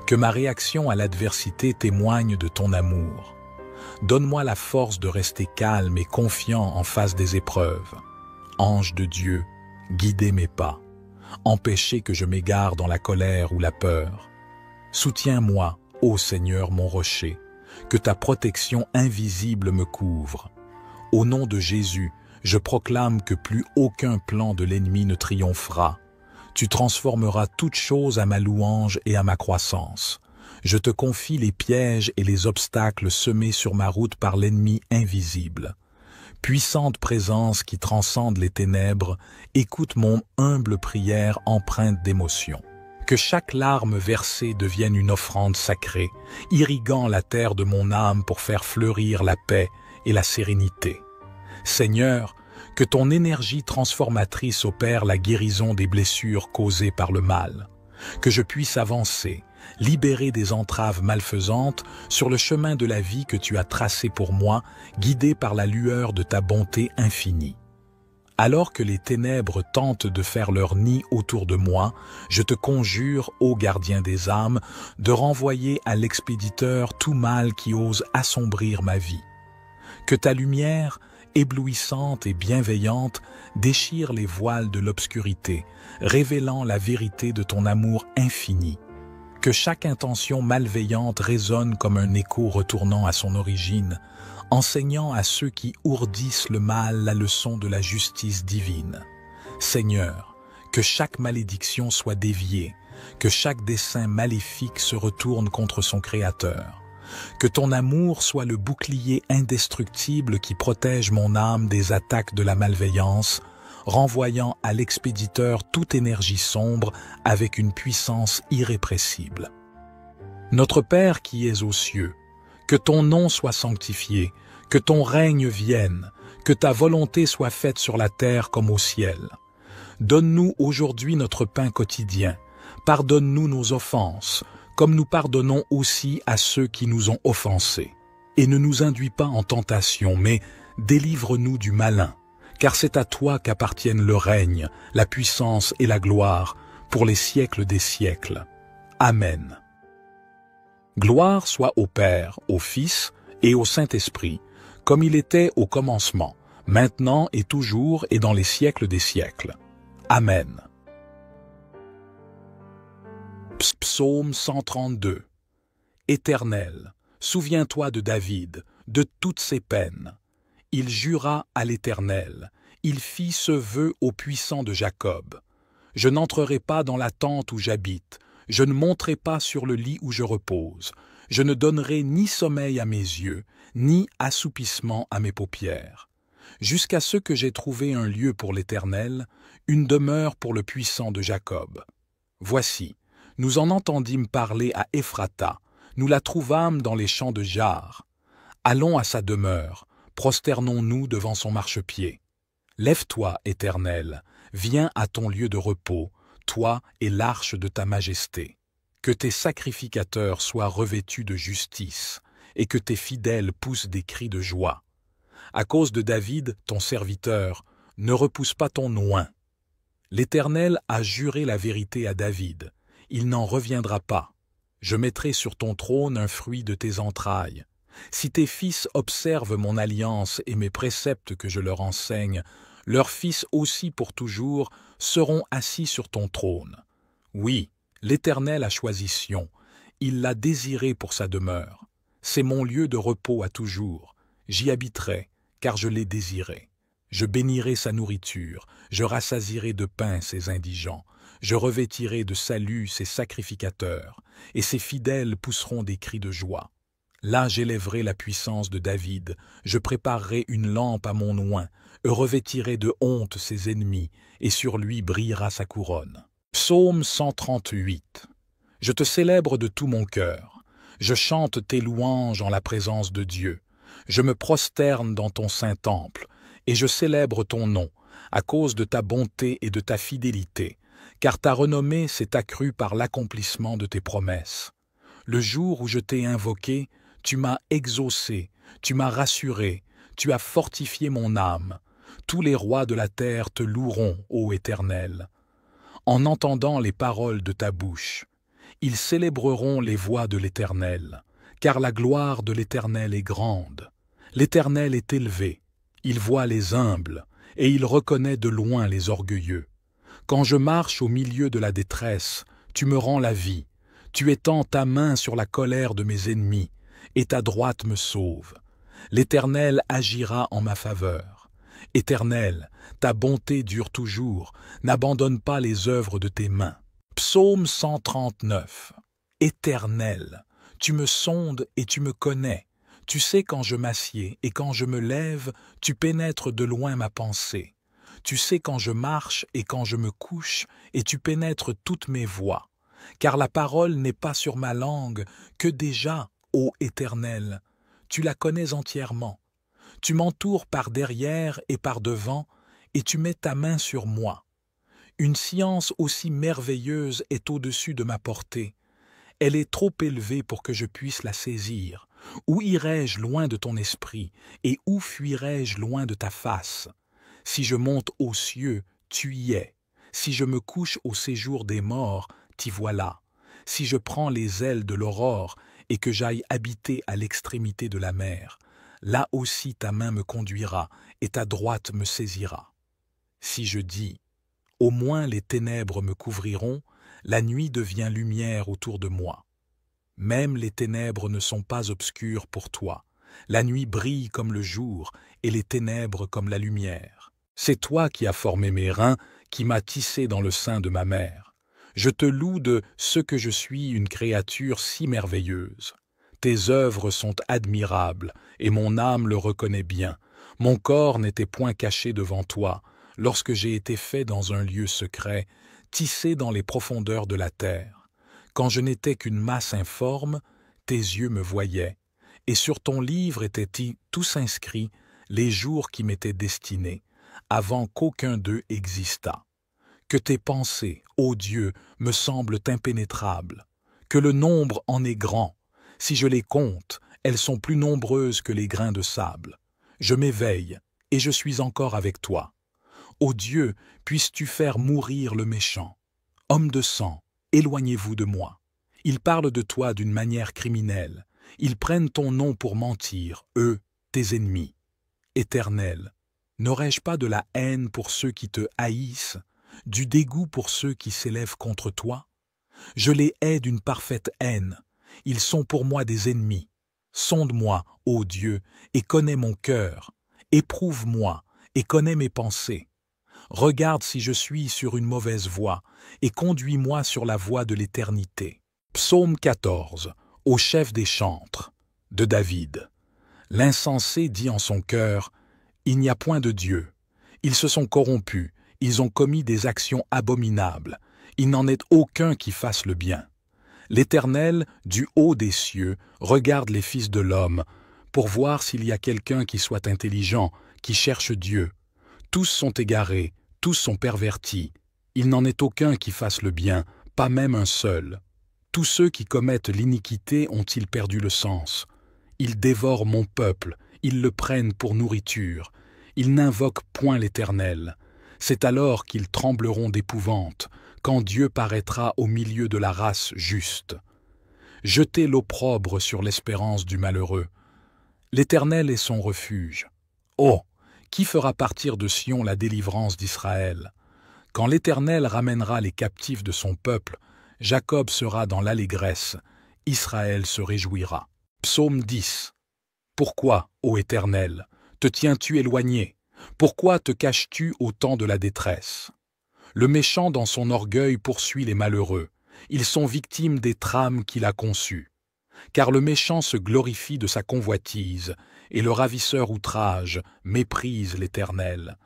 Que ma réaction à l'adversité témoigne de ton amour. Donne-moi la force de rester calme et confiant en face des épreuves. Ange de Dieu, guidez mes pas. Empêchez que je m'égare dans la colère ou la peur. Soutiens-moi, ô Seigneur mon rocher, que ta protection invisible me couvre. Au nom de Jésus, je proclame que plus aucun plan de l'ennemi ne triomphera. Tu transformeras toute chose à ma louange et à ma croissance. Je te confie les pièges et les obstacles semés sur ma route par l'ennemi invisible. Puissante présence qui transcende les ténèbres, écoute mon humble prière empreinte d'émotion. Que chaque larme versée devienne une offrande sacrée, irriguant la terre de mon âme pour faire fleurir la paix et la sérénité. Seigneur, que ton énergie transformatrice opère la guérison des blessures causées par le mal. Que je puisse avancer, libéré des entraves malfaisantes sur le chemin de la vie que tu as tracé pour moi, guidé par la lueur de ta bonté infinie. Alors que les ténèbres tentent de faire leur nid autour de moi, je te conjure, ô gardien des âmes, de renvoyer à l'expéditeur tout mal qui ose assombrir ma vie. Que ta lumière, éblouissante et bienveillante, déchire les voiles de l'obscurité, révélant la vérité de ton amour infini. Que chaque intention malveillante résonne comme un écho retournant à son origine, enseignant à ceux qui ourdissent le mal la leçon de la justice divine. Seigneur, que chaque malédiction soit déviée, que chaque dessein maléfique se retourne contre son Créateur. Que ton amour soit le bouclier indestructible qui protège mon âme des attaques de la malveillance, renvoyant à l'expéditeur toute énergie sombre avec une puissance irrépressible. Notre Père qui es aux cieux, que ton nom soit sanctifié, que ton règne vienne, que ta volonté soit faite sur la terre comme au ciel. Donne-nous aujourd'hui notre pain quotidien, pardonne-nous nos offenses, comme nous pardonnons aussi à ceux qui nous ont offensés. Et ne nous induis pas en tentation, mais délivre-nous du malin, car c'est à toi qu'appartiennent le règne, la puissance et la gloire, pour les siècles des siècles. Amen. Gloire soit au Père, au Fils et au Saint-Esprit, comme il était au commencement, maintenant et toujours et dans les siècles des siècles. Amen. Psaume 132. Éternel, souviens-toi de David, de toutes ses peines. Il jura à l'Éternel, il fit ce vœu au puissant de Jacob. Je n'entrerai pas dans la tente où j'habite, je ne monterai pas sur le lit où je repose, je ne donnerai ni sommeil à mes yeux, ni assoupissement à mes paupières, jusqu'à ce que j'aie trouvé un lieu pour l'Éternel, une demeure pour le puissant de Jacob. Voici, nous en entendîmes parler à Ephrata, nous la trouvâmes dans les champs de Jar. Allons à sa demeure, prosternons-nous devant son marchepied. Lève-toi, Éternel, viens à ton lieu de repos, toi et l'arche de ta majesté. Que tes sacrificateurs soient revêtus de justice, et que tes fidèles poussent des cris de joie. À cause de David, ton serviteur, ne repousse pas ton oint. L'Éternel a juré la vérité à David, il n'en reviendra pas. Je mettrai sur ton trône un fruit de tes entrailles. Si tes fils observent mon alliance et mes préceptes que je leur enseigne, leurs fils aussi pour toujours seront assis sur ton trône. Oui, l'Éternel a choisi Sion, il l'a désiré pour sa demeure. C'est mon lieu de repos à toujours, j'y habiterai, car je l'ai désiré. Je bénirai sa nourriture, je rassasierai de pain ses indigents, je revêtirai de salut ses sacrificateurs, et ses fidèles pousseront des cris de joie. Là j'élèverai la puissance de David, je préparerai une lampe à mon oint, revêtirai de honte ses ennemis, et sur lui brillera sa couronne. Psaume 138. Je te célèbre de tout mon cœur, je chante tes louanges en la présence de Dieu, je me prosterne dans ton saint temple, et je célèbre ton nom, à cause de ta bonté et de ta fidélité, car ta renommée s'est accrue par l'accomplissement de tes promesses. Le jour où je t'ai invoqué, tu m'as exaucé, tu m'as rassuré, tu as fortifié mon âme. Tous les rois de la terre te loueront, ô Éternel. En entendant les paroles de ta bouche, ils célébreront les voies de l'Éternel, car la gloire de l'Éternel est grande. L'Éternel est élevé, il voit les humbles, et il reconnaît de loin les orgueilleux. Quand je marche au milieu de la détresse, tu me rends la vie, tu étends ta main sur la colère de mes ennemis, et ta droite me sauve. L'Éternel agira en ma faveur. Éternel, ta bonté dure toujours, n'abandonne pas les œuvres de tes mains. Psaume 139. Éternel, tu me sondes et tu me connais. Tu sais quand je m'assieds et quand je me lève, tu pénètres de loin ma pensée. Tu sais quand je marche et quand je me couche, et tu pénètres toutes mes voies. Car la parole n'est pas sur ma langue, que déjà, ô Éternel, tu la connais entièrement. Tu m'entoures par derrière et par devant, et tu mets ta main sur moi. Une science aussi merveilleuse est au-dessus de ma portée. Elle est trop élevée pour que je puisse la saisir. Où irai-je loin de ton esprit, et où fuirai-je loin de ta face? Si je monte aux cieux, tu y es. Si je me couche au séjour des morts, t'y voilà. Si je prends les ailes de l'aurore, et que j'aille habiter à l'extrémité de la mer, là aussi ta main me conduira, et ta droite me saisira. Si je dis, au moins les ténèbres me couvriront, la nuit devient lumière autour de moi. Même les ténèbres ne sont pas obscures pour toi. La nuit brille comme le jour, et les ténèbres comme la lumière. C'est toi qui as formé mes reins, qui m'as tissé dans le sein de ma mère. Je te loue de ce que je suis une créature si merveilleuse. Tes œuvres sont admirables, et mon âme le reconnaît bien. Mon corps n'était point caché devant toi, lorsque j'ai été fait dans un lieu secret, tissé dans les profondeurs de la terre. Quand je n'étais qu'une masse informe, tes yeux me voyaient, et sur ton livre étaient tous inscrits les jours qui m'étaient destinés, avant qu'aucun d'eux existât. Que tes pensées, ô Dieu, me semblent impénétrables, que le nombre en est grand. Si je les compte, elles sont plus nombreuses que les grains de sable. Je m'éveille, et je suis encore avec toi. Ô Dieu, puisses-tu faire mourir le méchant. Homme de sang, éloignez-vous de moi. Ils parlent de toi d'une manière criminelle. Ils prennent ton nom pour mentir, eux, tes ennemis. Éternel, n'aurais-je pas de la haine pour ceux qui te haïssent, du dégoût pour ceux qui s'élèvent contre toi? Je les hais d'une parfaite haine. Ils sont pour moi des ennemis. Sonde-moi, ô Dieu, et connais mon cœur. Éprouve-moi, et connais mes pensées. Regarde si je suis sur une mauvaise voie, et conduis-moi sur la voie de l'éternité. Psaume 14, au chef des chantres, de David. L'insensé dit en son cœur, « Il n'y a point de Dieu. Ils se sont corrompus, ils ont commis des actions abominables. Il n'en est aucun qui fasse le bien. L'Éternel, du haut des cieux, regarde les fils de l'homme, pour voir s'il y a quelqu'un qui soit intelligent, qui cherche Dieu. Tous sont égarés, tous sont pervertis. Il n'en est aucun qui fasse le bien, pas même un seul. Tous ceux qui commettent l'iniquité ont-ils perdu le sens? Ils dévorent mon peuple, ils le prennent pour nourriture. Ils n'invoquent point l'Éternel. C'est alors qu'ils trembleront d'épouvante, quand Dieu paraîtra au milieu de la race juste. Jetez l'opprobre sur l'espérance du malheureux. L'Éternel est son refuge. Oh! Qui fera partir de Sion la délivrance d'Israël? Quand l'Éternel ramènera les captifs de son peuple, Jacob sera dans l'allégresse, Israël se réjouira. Psaume 10. Pourquoi, ô Éternel, te tiens-tu éloigné? Pourquoi te caches-tu au temps de la détresse? Le méchant dans son orgueil poursuit les malheureux. Ils sont victimes des trames qu'il a conçues. Car le méchant se glorifie de sa convoitise, et le ravisseur outrage, méprise l'Éternel.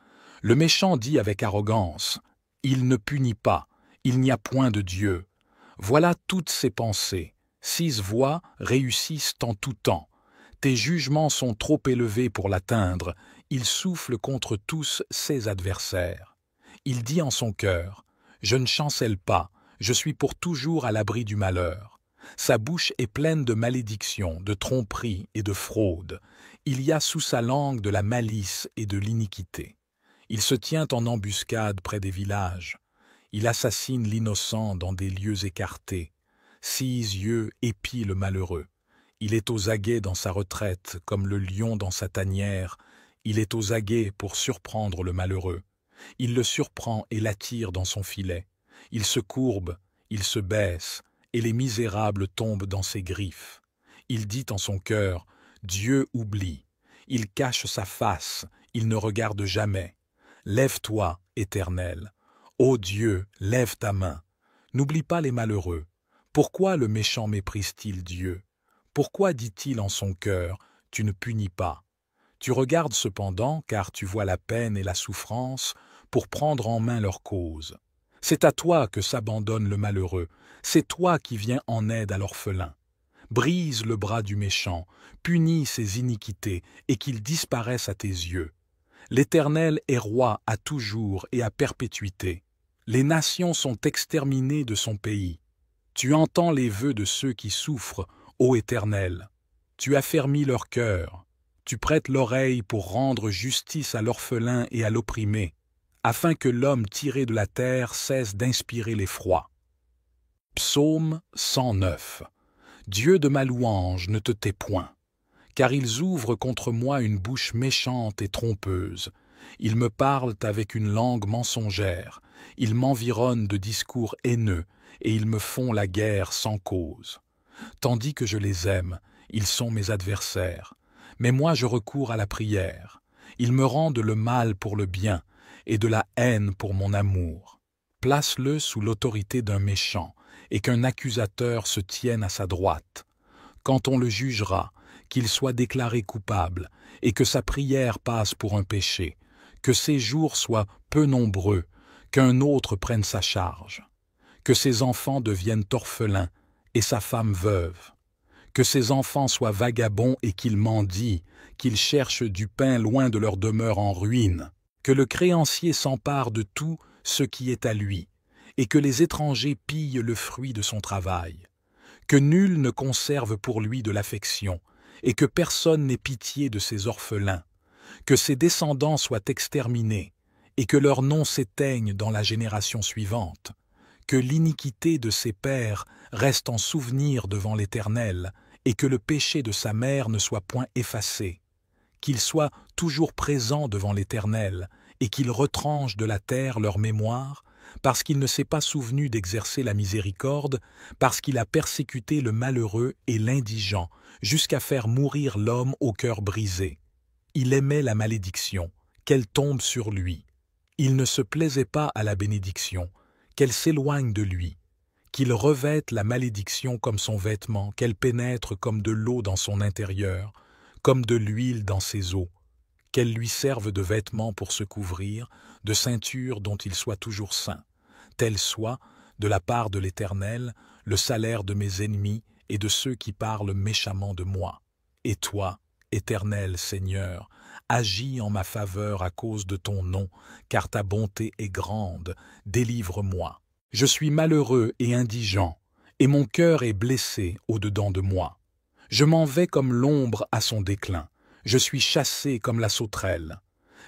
Le méchant dit avec arrogance, « Il ne punit pas, il n'y a point de Dieu. » Voilà toutes ses pensées. 6 voies réussissent en tout temps. Tes jugements sont trop élevés pour l'atteindre. Il souffle contre tous ses adversaires. Il dit en son cœur, « Je ne chancelle pas, je suis pour toujours à l'abri du malheur. » Sa bouche est pleine de malédictions, de tromperies et de fraudes. Il y a sous sa langue de la malice et de l'iniquité. Il se tient en embuscade près des villages. Il assassine l'innocent dans des lieux écartés. 6 yeux épient le malheureux. Il est aux aguets dans sa retraite, comme le lion dans sa tanière. Il est aux aguets pour surprendre le malheureux. Il le surprend et l'attire dans son filet. Il se courbe, il se baisse, et les misérables tombent dans ses griffes. Il dit en son cœur, « Dieu oublie. » Il cache sa face, il ne regarde jamais. Lève-toi, Éternel. Ô Dieu, lève ta main. N'oublie pas les malheureux. Pourquoi le méchant méprise-t-il Dieu? Pourquoi dit-il en son cœur, « Tu ne punis pas » ? Tu regardes cependant, car tu vois la peine et la souffrance, pour prendre en main leur cause. C'est à toi que s'abandonne le malheureux, c'est toi qui viens en aide à l'orphelin. Brise le bras du méchant, punis ses iniquités, et qu'il disparaisse à tes yeux. L'Éternel est roi à toujours et à perpétuité. Les nations sont exterminées de son pays. Tu entends les vœux de ceux qui souffrent, ô Éternel. Tu affermis leur cœur. Tu prêtes l'oreille pour rendre justice à l'orphelin et à l'opprimé, afin que l'homme tiré de la terre cesse d'inspirer l'effroi. Psaume 109. Dieu de ma louange, ne te tais point, car ils ouvrent contre moi une bouche méchante et trompeuse. Ils me parlent avec une langue mensongère, ils m'environnent de discours haineux, et ils me font la guerre sans cause. Tandis que je les aime, ils sont mes adversaires. Mais moi je recours à la prière. Ils me rendent le mal pour le bien, et de la haine pour mon amour. Place-le sous l'autorité d'un méchant, et qu'un accusateur se tienne à sa droite. Quand on le jugera, qu'il soit déclaré coupable, et que sa prière passe pour un péché, que ses jours soient peu nombreux, qu'un autre prenne sa charge, que ses enfants deviennent orphelins, et sa femme veuve, que ses enfants soient vagabonds et qu'ils mendient, qu'ils cherchent du pain loin de leur demeure en ruine, que le créancier s'empare de tout ce qui est à lui, et que les étrangers pillent le fruit de son travail, que nul ne conserve pour lui de l'affection, et que personne n'ait pitié de ses orphelins, que ses descendants soient exterminés, et que leur nom s'éteigne dans la génération suivante, que l'iniquité de ses pères reste en souvenir devant l'Éternel, et que le péché de sa mère ne soit point effacé, qu'il soit toujours présent devant l'Éternel, et qu'il retranche de la terre leur mémoire, parce qu'il ne s'est pas souvenu d'exercer la miséricorde, parce qu'il a persécuté le malheureux et l'indigent, jusqu'à faire mourir l'homme au cœur brisé. Il aimait la malédiction, qu'elle tombe sur lui. Il ne se plaisait pas à la bénédiction, qu'elle s'éloigne de lui, qu'il revête la malédiction comme son vêtement, qu'elle pénètre comme de l'eau dans son intérieur, comme de l'huile dans ses os, qu'elle lui serve de vêtement pour se couvrir, de ceinture dont il soit toujours saint, tel soit, de la part de l'Éternel, le salaire de mes ennemis et de ceux qui parlent méchamment de moi. Et toi, Éternel Seigneur, agis en ma faveur à cause de ton nom, car ta bonté est grande, délivre-moi. Je suis malheureux et indigent, et mon cœur est blessé au-dedans de moi. Je m'en vais comme l'ombre à son déclin, je suis chassé comme la sauterelle.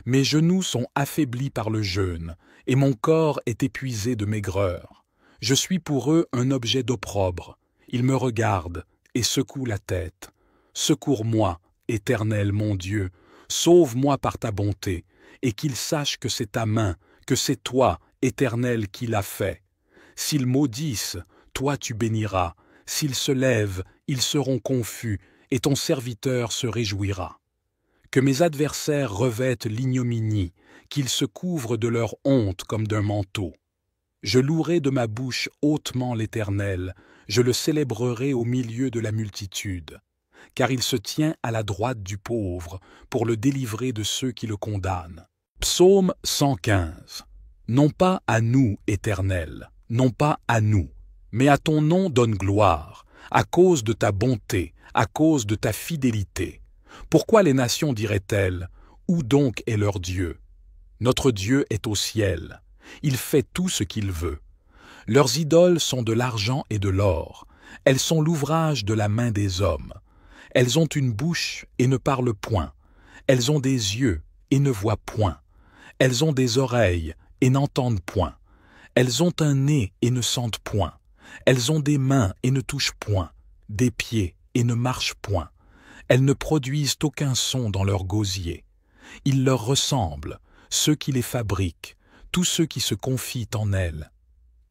Mes genoux sont affaiblis par le jeûne, et mon corps est épuisé de maigreur. Je suis pour eux un objet d'opprobre. Ils me regardent et secouent la tête. Secours-moi, Éternel mon Dieu, sauve-moi par ta bonté, et qu'ils sachent que c'est ta main, que c'est toi, Éternel, qui l'as fait. S'ils maudissent, toi tu béniras. S'ils se lèvent, ils seront confus, et ton serviteur se réjouira. Que mes adversaires revêtent l'ignominie, qu'ils se couvrent de leur honte comme d'un manteau. Je louerai de ma bouche hautement l'Éternel, je le célébrerai au milieu de la multitude, car il se tient à la droite du pauvre pour le délivrer de ceux qui le condamnent. Psaume 115. Non pas à nous, Éternel, non pas à nous, mais à ton nom donne gloire, à cause de ta bonté, à cause de ta fidélité. Pourquoi les nations diraient-elles, où donc est leur Dieu? Notre Dieu est au ciel, il fait tout ce qu'il veut. Leurs idoles sont de l'argent et de l'or, elles sont l'ouvrage de la main des hommes. Elles ont une bouche et ne parlent point, elles ont des yeux et ne voient point, elles ont des oreilles et n'entendent point, elles ont un nez et ne sentent point, elles ont des mains et ne touchent point, des pieds et ne marchent point. Elles ne produisent aucun son dans leur gosier. Ils leur ressemblent, ceux qui les fabriquent, tous ceux qui se confient en elles.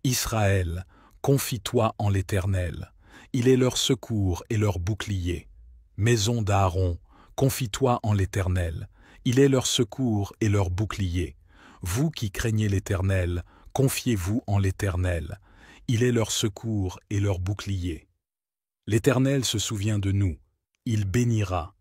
Israël, confie-toi en l'Éternel. Il est leur secours et leur bouclier. Maison d'Aaron, confie-toi en l'Éternel. Il est leur secours et leur bouclier. Vous qui craignez l'Éternel, confiez-vous en l'Éternel. Il est leur secours et leur bouclier. L'Éternel se souvient de nous. Il bénira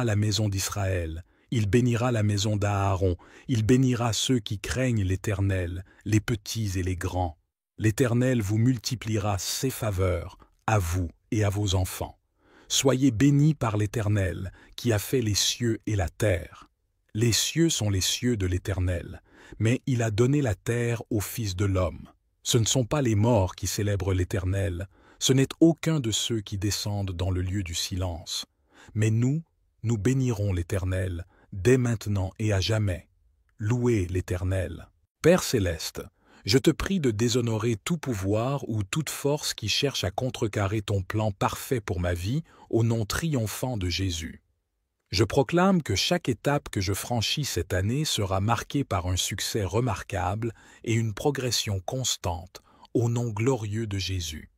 la maison d'Israël, il bénira la maison d'Aaron, il bénira ceux qui craignent l'Éternel, les petits et les grands. L'Éternel vous multipliera ses faveurs, à vous et à vos enfants. Soyez bénis par l'Éternel, qui a fait les cieux et la terre. Les cieux sont les cieux de l'Éternel, mais il a donné la terre au Fils de l'homme. Ce ne sont pas les morts qui célèbrent l'Éternel, ce n'est aucun de ceux qui descendent dans le lieu du silence. Mais nous bénirons l'Éternel, dès maintenant et à jamais. Louez l'Éternel. Père céleste, je te prie de déshonorer tout pouvoir ou toute force qui cherche à contrecarrer ton plan parfait pour ma vie au nom triomphant de Jésus. Je proclame que chaque étape que je franchis cette année sera marquée par un succès remarquable et une progression constante au nom glorieux de Jésus.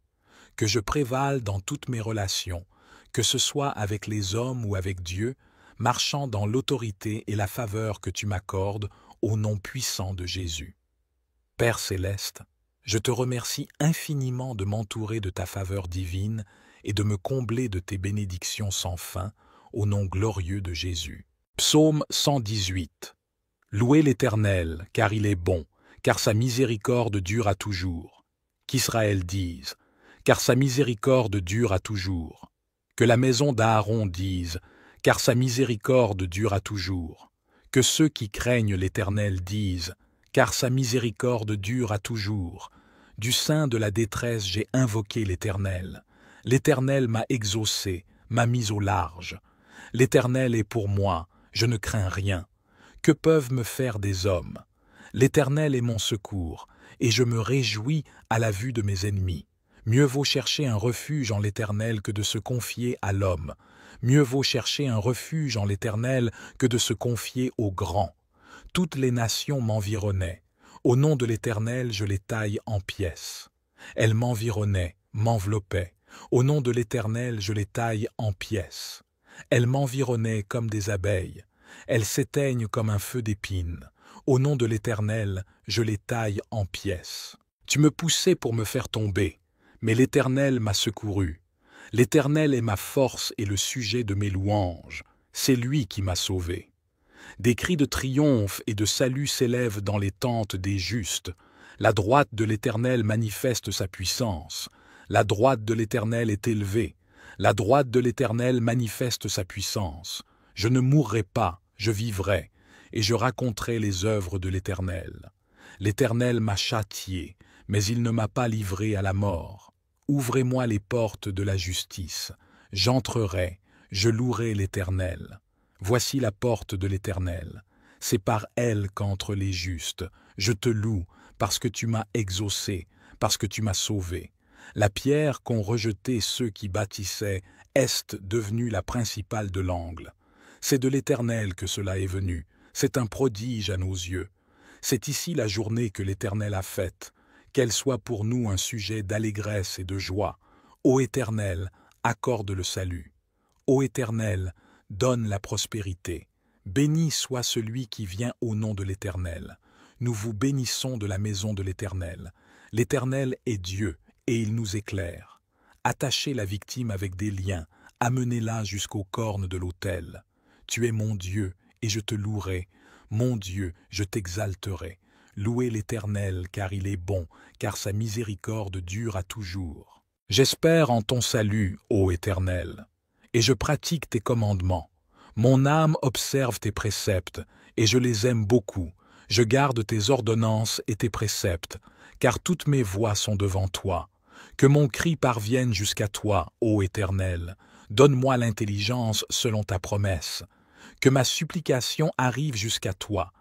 Que je prévale dans toutes mes relations, que ce soit avec les hommes ou avec Dieu, marchant dans l'autorité et la faveur que tu m'accordes au nom puissant de Jésus. Père céleste, je te remercie infiniment de m'entourer de ta faveur divine et de me combler de tes bénédictions sans fin, au nom glorieux de Jésus. Psaume 118. Louez l'Éternel, car il est bon, car sa miséricorde dure à toujours. Qu'Israël dise, car sa miséricorde dure à toujours. Que la maison d'Aaron dise, car sa miséricorde dure à toujours. Que ceux qui craignent l'Éternel disent, car sa miséricorde dure à toujours. Du sein de la détresse j'ai invoqué l'Éternel. L'Éternel m'a exaucé, m'a mis au large. L'Éternel est pour moi, je ne crains rien. Que peuvent me faire des hommes? L'Éternel est mon secours, et je me réjouis à la vue de mes ennemis. Mieux vaut chercher un refuge en l'Éternel que de se confier à l'homme. Mieux vaut chercher un refuge en l'Éternel que de se confier au grand. Toutes les nations m'environnaient. Au nom de l'Éternel, je les taille en pièces. Elles m'environnaient, m'enveloppaient. Au nom de l'Éternel, je les taille en pièces. Elles m'environnaient comme des abeilles. Elles s'éteignent comme un feu d'épines. Au nom de l'Éternel, je les taille en pièces. Tu me poussais pour me faire tomber, mais l'Éternel m'a secouru. L'Éternel est ma force et le sujet de mes louanges. C'est lui qui m'a sauvé. Des cris de triomphe et de salut s'élèvent dans les tentes des justes. La droite de l'Éternel manifeste sa puissance. La droite de l'Éternel est élevée. La droite de l'Éternel manifeste sa puissance. Je ne mourrai pas, je vivrai, et je raconterai les œuvres de l'Éternel. L'Éternel m'a châtié, mais il ne m'a pas livré à la mort. Ouvrez-moi les portes de la justice. J'entrerai, je louerai l'Éternel. Voici la porte de l'Éternel. C'est par elle qu'entrent les justes. Je te loue, parce que tu m'as exaucé, parce que tu m'as sauvé. La pierre qu'ont rejetée ceux qui bâtissaient est devenue la principale de l'angle. C'est de l'Éternel que cela est venu. C'est un prodige à nos yeux. C'est ici la journée que l'Éternel a faite. Qu'elle soit pour nous un sujet d'allégresse et de joie. Ô Éternel, accorde le salut. Ô Éternel, donne la prospérité. Béni soit celui qui vient au nom de l'Éternel. Nous vous bénissons de la maison de l'Éternel. L'Éternel est Dieu, et il nous éclaire. Attachez la victime avec des liens, amenez-la jusqu'aux cornes de l'autel. Tu es mon Dieu, et je te louerai. Mon Dieu, je t'exalterai. Louez l'Éternel, car il est bon, car sa miséricorde dure à toujours. J'espère en ton salut, ô Éternel, et je pratique tes commandements. Mon âme observe tes préceptes, et je les aime beaucoup. Je garde tes ordonnances et tes préceptes, car toutes mes voies sont devant toi. Que mon cri parvienne jusqu'à toi, ô Éternel. Donne-moi l'intelligence selon ta promesse. Que ma supplication arrive jusqu'à toi.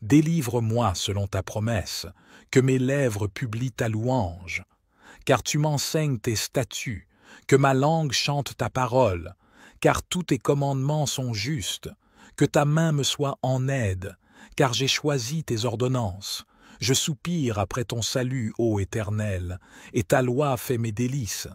Délivre-moi selon ta promesse. Que mes lèvres publient ta louange. Car tu m'enseignes tes statuts. Que ma langue chante ta parole. Car tous tes commandements sont justes. Que ta main me soit en aide. Car j'ai choisi tes ordonnances. Je soupire après ton salut, ô Éternel, et ta loi fait mes délices.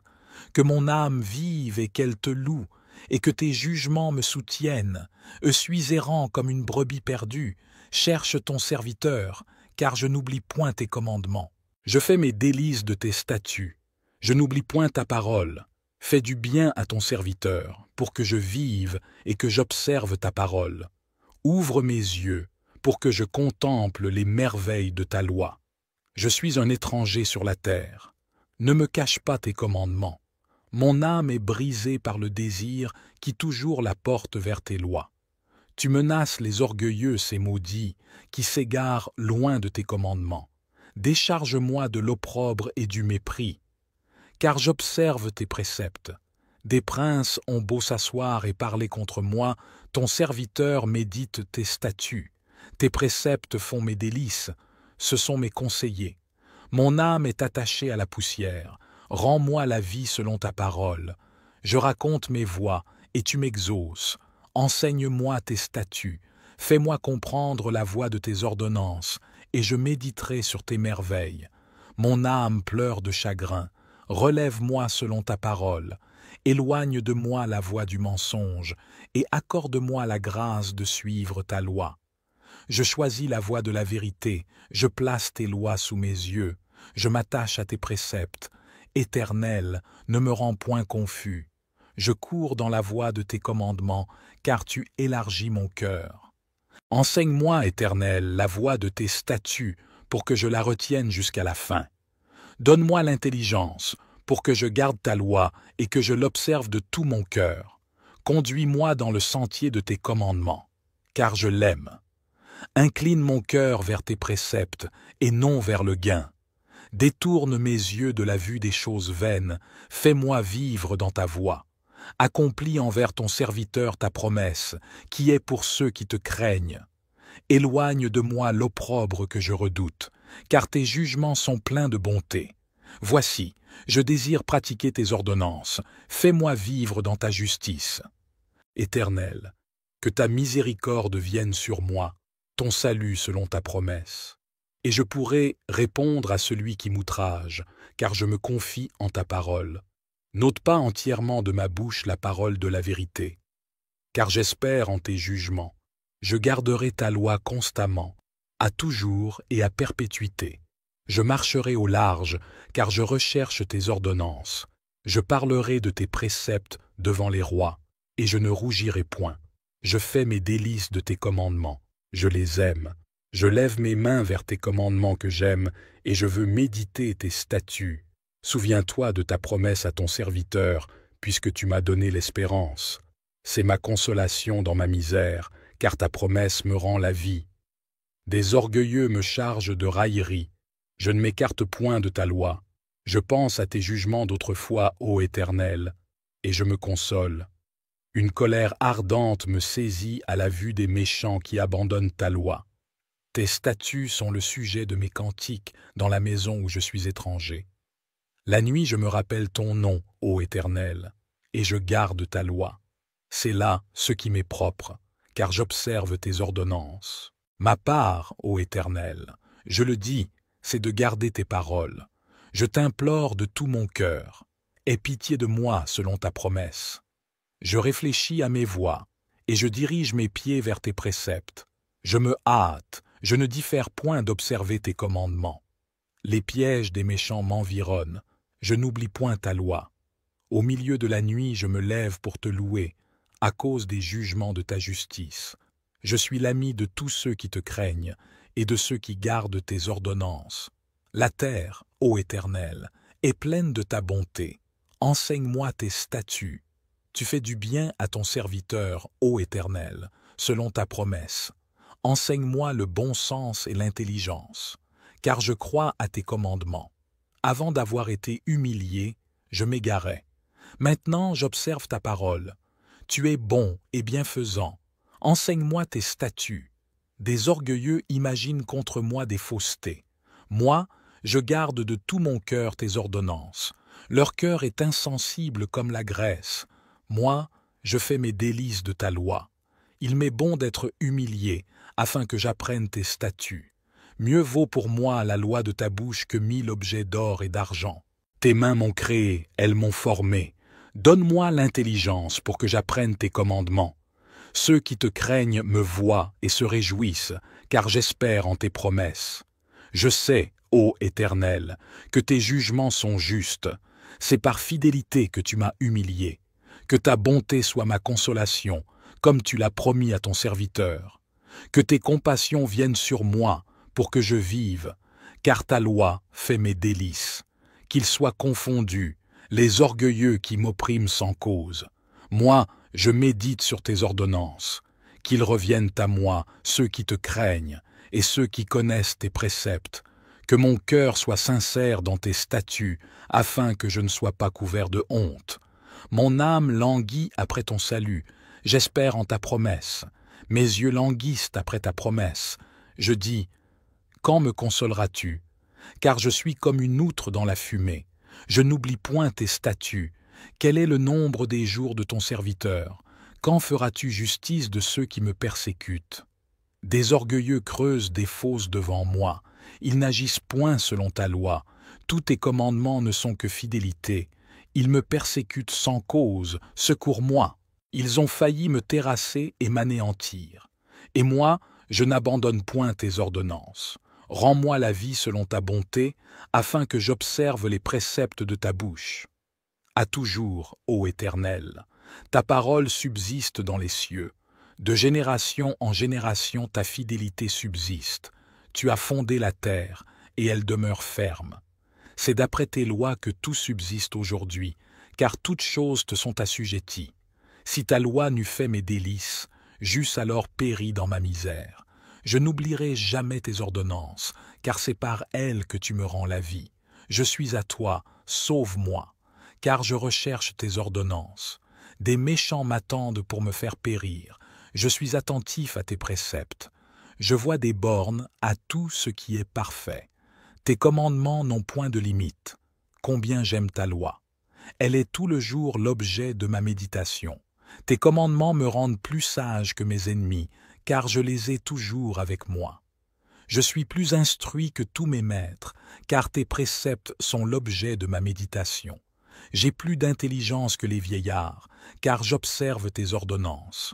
Que mon âme vive et qu'elle te loue, et que tes jugements me soutiennent. Je suis errant comme une brebis perdue. Cherche ton serviteur, car je n'oublie point tes commandements. Je fais mes délices de tes statuts. Je n'oublie point ta parole. Fais du bien à ton serviteur, pour que je vive et que j'observe ta parole. Ouvre mes yeux, pour que je contemple les merveilles de ta loi. Je suis un étranger sur la terre. Ne me cache pas tes commandements. Mon âme est brisée par le désir qui toujours la porte vers tes lois. Tu menaces les orgueilleux, ces maudits, qui s'égarent loin de tes commandements. Décharge-moi de l'opprobre et du mépris, car j'observe tes préceptes. Des princes ont beau s'asseoir et parler contre moi, ton serviteur médite tes statuts. Tes préceptes font mes délices, ce sont mes conseillers. Mon âme est attachée à la poussière. Rends-moi la vie selon ta parole. Je raconte mes voies, et tu m'exauces. Enseigne-moi tes statuts. Fais-moi comprendre la voie de tes ordonnances, et je méditerai sur tes merveilles. Mon âme pleure de chagrin. Relève-moi selon ta parole. Éloigne de moi la voie du mensonge, et accorde-moi la grâce de suivre ta loi. Je choisis la voie de la vérité, je place tes lois sous mes yeux, je m'attache à tes préceptes. Éternel, ne me rends point confus. Je cours dans la voie de tes commandements, car tu élargis mon cœur. Enseigne-moi, Éternel, la voie de tes statuts, pour que je la retienne jusqu'à la fin. Donne-moi l'intelligence, pour que je garde ta loi et que je l'observe de tout mon cœur. Conduis-moi dans le sentier de tes commandements, car je l'aime. Incline mon cœur vers tes préceptes et non vers le gain. Détourne mes yeux de la vue des choses vaines, fais-moi vivre dans ta voie. Accomplis envers ton serviteur ta promesse, qui est pour ceux qui te craignent. Éloigne de moi l'opprobre que je redoute, car tes jugements sont pleins de bonté. Voici, je désire pratiquer tes ordonnances, fais-moi vivre dans ta justice. Éternel, que ta miséricorde vienne sur moi, ton salut selon ta promesse. Et je pourrai répondre à celui qui m'outrage, car je me confie en ta parole. N'ôte pas entièrement de ma bouche la parole de la vérité, car j'espère en tes jugements. Je garderai ta loi constamment, à toujours et à perpétuité. Je marcherai au large, car je recherche tes ordonnances. Je parlerai de tes préceptes devant les rois, et je ne rougirai point. Je fais mes délices de tes commandements. Je les aime. Je lève mes mains vers tes commandements que j'aime, et je veux méditer tes statuts. Souviens-toi de ta promesse à ton serviteur, puisque tu m'as donné l'espérance. C'est ma consolation dans ma misère, car ta promesse me rend la vie. Des orgueilleux me chargent de raillerie. Je ne m'écarte point de ta loi. Je pense à tes jugements d'autrefois, ô Éternel, et je me console. Une colère ardente me saisit à la vue des méchants qui abandonnent ta loi. Tes statuts sont le sujet de mes cantiques dans la maison où je suis étranger. La nuit je me rappelle ton nom, ô Éternel, et je garde ta loi. C'est là ce qui m'est propre, car j'observe tes ordonnances. Ma part, ô Éternel, je le dis, c'est de garder tes paroles. Je t'implore de tout mon cœur. Aie pitié de moi selon ta promesse. Je réfléchis à mes voies, et je dirige mes pieds vers tes préceptes. Je me hâte, je ne diffère point d'observer tes commandements. Les pièges des méchants m'environnent, je n'oublie point ta loi. Au milieu de la nuit je me lève pour te louer, à cause des jugements de ta justice. Je suis l'ami de tous ceux qui te craignent, et de ceux qui gardent tes ordonnances. La terre, ô Éternel, est pleine de ta bonté. Enseigne-moi tes statuts. Tu fais du bien à ton serviteur, ô Éternel, selon ta promesse. Enseigne-moi le bon sens et l'intelligence, car je crois à tes commandements. Avant d'avoir été humilié, je m'égarais. Maintenant j'observe ta parole. Tu es bon et bienfaisant. Enseigne-moi tes statuts. Des orgueilleux imaginent contre moi des faussetés. Moi, je garde de tout mon cœur tes ordonnances. Leur cœur est insensible comme la graisse. Moi, je fais mes délices de ta loi. Il m'est bon d'être humilié, afin que j'apprenne tes statuts. Mieux vaut pour moi la loi de ta bouche que 1000 objets d'or et d'argent. Tes mains m'ont créé, elles m'ont formé. Donne-moi l'intelligence pour que j'apprenne tes commandements. Ceux qui te craignent me voient et se réjouissent, car j'espère en tes promesses. Je sais, ô Éternel, que tes jugements sont justes. C'est par fidélité que tu m'as humilié. Que ta bonté soit ma consolation, comme tu l'as promis à ton serviteur. Que tes compassions viennent sur moi, pour que je vive, car ta loi fait mes délices. Qu'ils soient confondus, les orgueilleux qui m'oppriment sans cause. Moi, je médite sur tes ordonnances. Qu'ils reviennent à moi, ceux qui te craignent, et ceux qui connaissent tes préceptes. Que mon cœur soit sincère dans tes statuts, afin que je ne sois pas couvert de honte. Mon âme languit après ton salut, j'espère en ta promesse. Mes yeux languissent après ta promesse. Je dis, quand me consoleras-tu? Car je suis comme une outre dans la fumée. Je n'oublie point tes statuts. Quel est le nombre des jours de ton serviteur? Quand feras-tu justice de ceux qui me persécutent? Des orgueilleux creusent des fosses devant moi. Ils n'agissent point selon ta loi. Tous tes commandements ne sont que fidélité. Ils me persécutent sans cause. Secours-moi. Ils ont failli me terrasser et m'anéantir. Et moi, je n'abandonne point tes ordonnances. Rends-moi la vie selon ta bonté, afin que j'observe les préceptes de ta bouche. À toujours, ô Éternel, ta parole subsiste dans les cieux. De génération en génération ta fidélité subsiste. Tu as fondé la terre, et elle demeure ferme. C'est d'après tes lois que tout subsiste aujourd'hui, car toutes choses te sont assujetties. Si ta loi n'eût fait mes délices, j'eusse alors péri dans ma misère. Je n'oublierai jamais tes ordonnances, car c'est par elles que tu me rends la vie. Je suis à toi, sauve-moi, car je recherche tes ordonnances. Des méchants m'attendent pour me faire périr. Je suis attentif à tes préceptes. Je vois des bornes à tout ce qui est parfait. Tes commandements n'ont point de limite. Combien j'aime ta loi. Elle est tout le jour l'objet de ma méditation. Tes commandements me rendent plus sage que mes ennemis, car je les ai toujours avec moi. Je suis plus instruit que tous mes maîtres, car tes préceptes sont l'objet de ma méditation. J'ai plus d'intelligence que les vieillards, car j'observe tes ordonnances.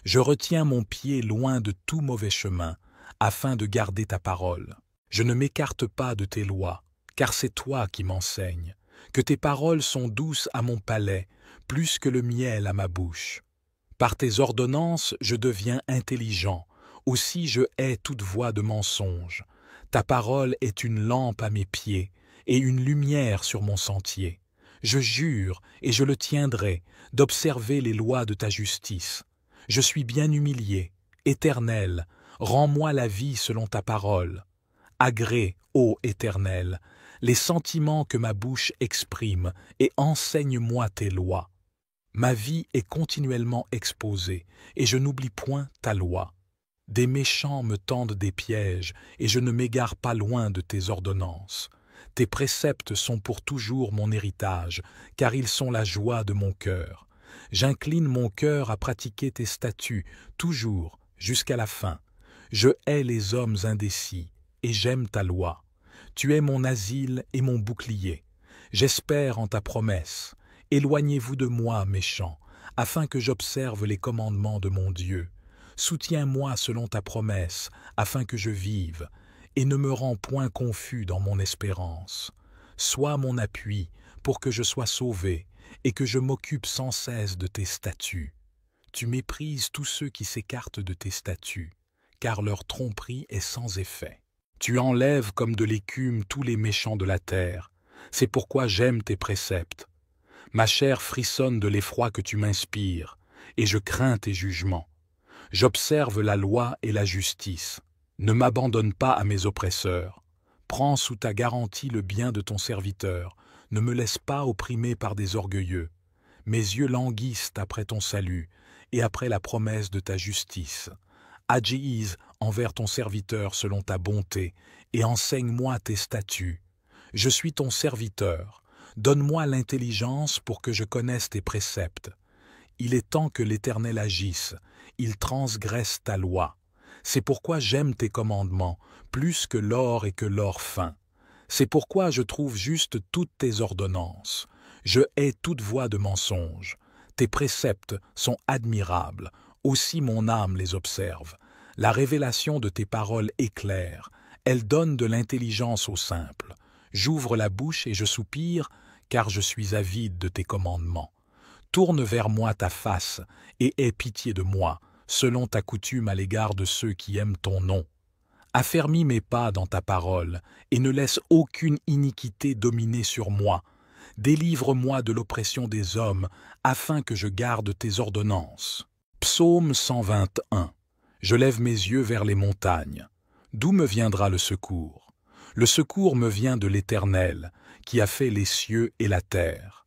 Je retiens mon pied loin de tout mauvais chemin, afin de garder ta parole. Je ne m'écarte pas de tes lois, car c'est toi qui m'enseignes. Que tes paroles sont douces à mon palais, plus que le miel à ma bouche. Par tes ordonnances, je deviens intelligent. Aussi je hais toute voix de mensonge. Ta parole est une lampe à mes pieds et une lumière sur mon sentier. Je jure, et je le tiendrai, d'observer les lois de ta justice. Je suis bien humilié. Éternel, rends-moi la vie selon ta parole. Agrée, ô Éternel, les sentiments que ma bouche exprime, et enseigne-moi tes lois. Ma vie est continuellement exposée, et je n'oublie point ta loi. Des méchants me tendent des pièges, et je ne m'égare pas loin de tes ordonnances. Tes préceptes sont pour toujours mon héritage, car ils sont la joie de mon cœur. J'incline mon cœur à pratiquer tes statuts, toujours, jusqu'à la fin. Je hais les hommes indécis, et j'aime ta loi. Tu es mon asile et mon bouclier. J'espère en ta promesse. Éloignez-vous de moi, méchants, afin que j'observe les commandements de mon Dieu. Soutiens-moi selon ta promesse, afin que je vive, et ne me rends point confus dans mon espérance. Sois mon appui, pour que je sois sauvé, et que je m'occupe sans cesse de tes statuts. Tu méprises tous ceux qui s'écartent de tes statuts, car leur tromperie est sans effet. Tu enlèves comme de l'écume tous les méchants de la terre. C'est pourquoi j'aime tes préceptes. Ma chair frissonne de l'effroi que tu m'inspires, et je crains tes jugements. J'observe la loi et la justice. Ne m'abandonne pas à mes oppresseurs. Prends sous ta garantie le bien de ton serviteur. Ne me laisse pas opprimer par des orgueilleux. Mes yeux languissent après ton salut, et après la promesse de ta justice. Agis envers ton serviteur selon ta bonté, et enseigne-moi tes statuts. Je suis ton serviteur. Donne-moi l'intelligence pour que je connaisse tes préceptes. Il est temps que l'Éternel agisse, il transgresse ta loi. C'est pourquoi j'aime tes commandements, plus que l'or et que l'or fin. C'est pourquoi je trouve juste toutes tes ordonnances. Je hais toute voie de mensonge. Tes préceptes sont admirables, aussi mon âme les observe. La révélation de tes paroles éclaire, elle donne de l'intelligence aux simples. J'ouvre la bouche et je soupire, car je suis avide de tes commandements. Tourne vers moi ta face, et aie pitié de moi, selon ta coutume à l'égard de ceux qui aiment ton nom. Affermis mes pas dans ta parole, et ne laisse aucune iniquité dominer sur moi. Délivre-moi de l'oppression des hommes, afin que je garde tes ordonnances. Psaume 121. Je lève mes yeux vers les montagnes. D'où me viendra le secours? Le secours me vient de l'Éternel, qui a fait les cieux et la terre.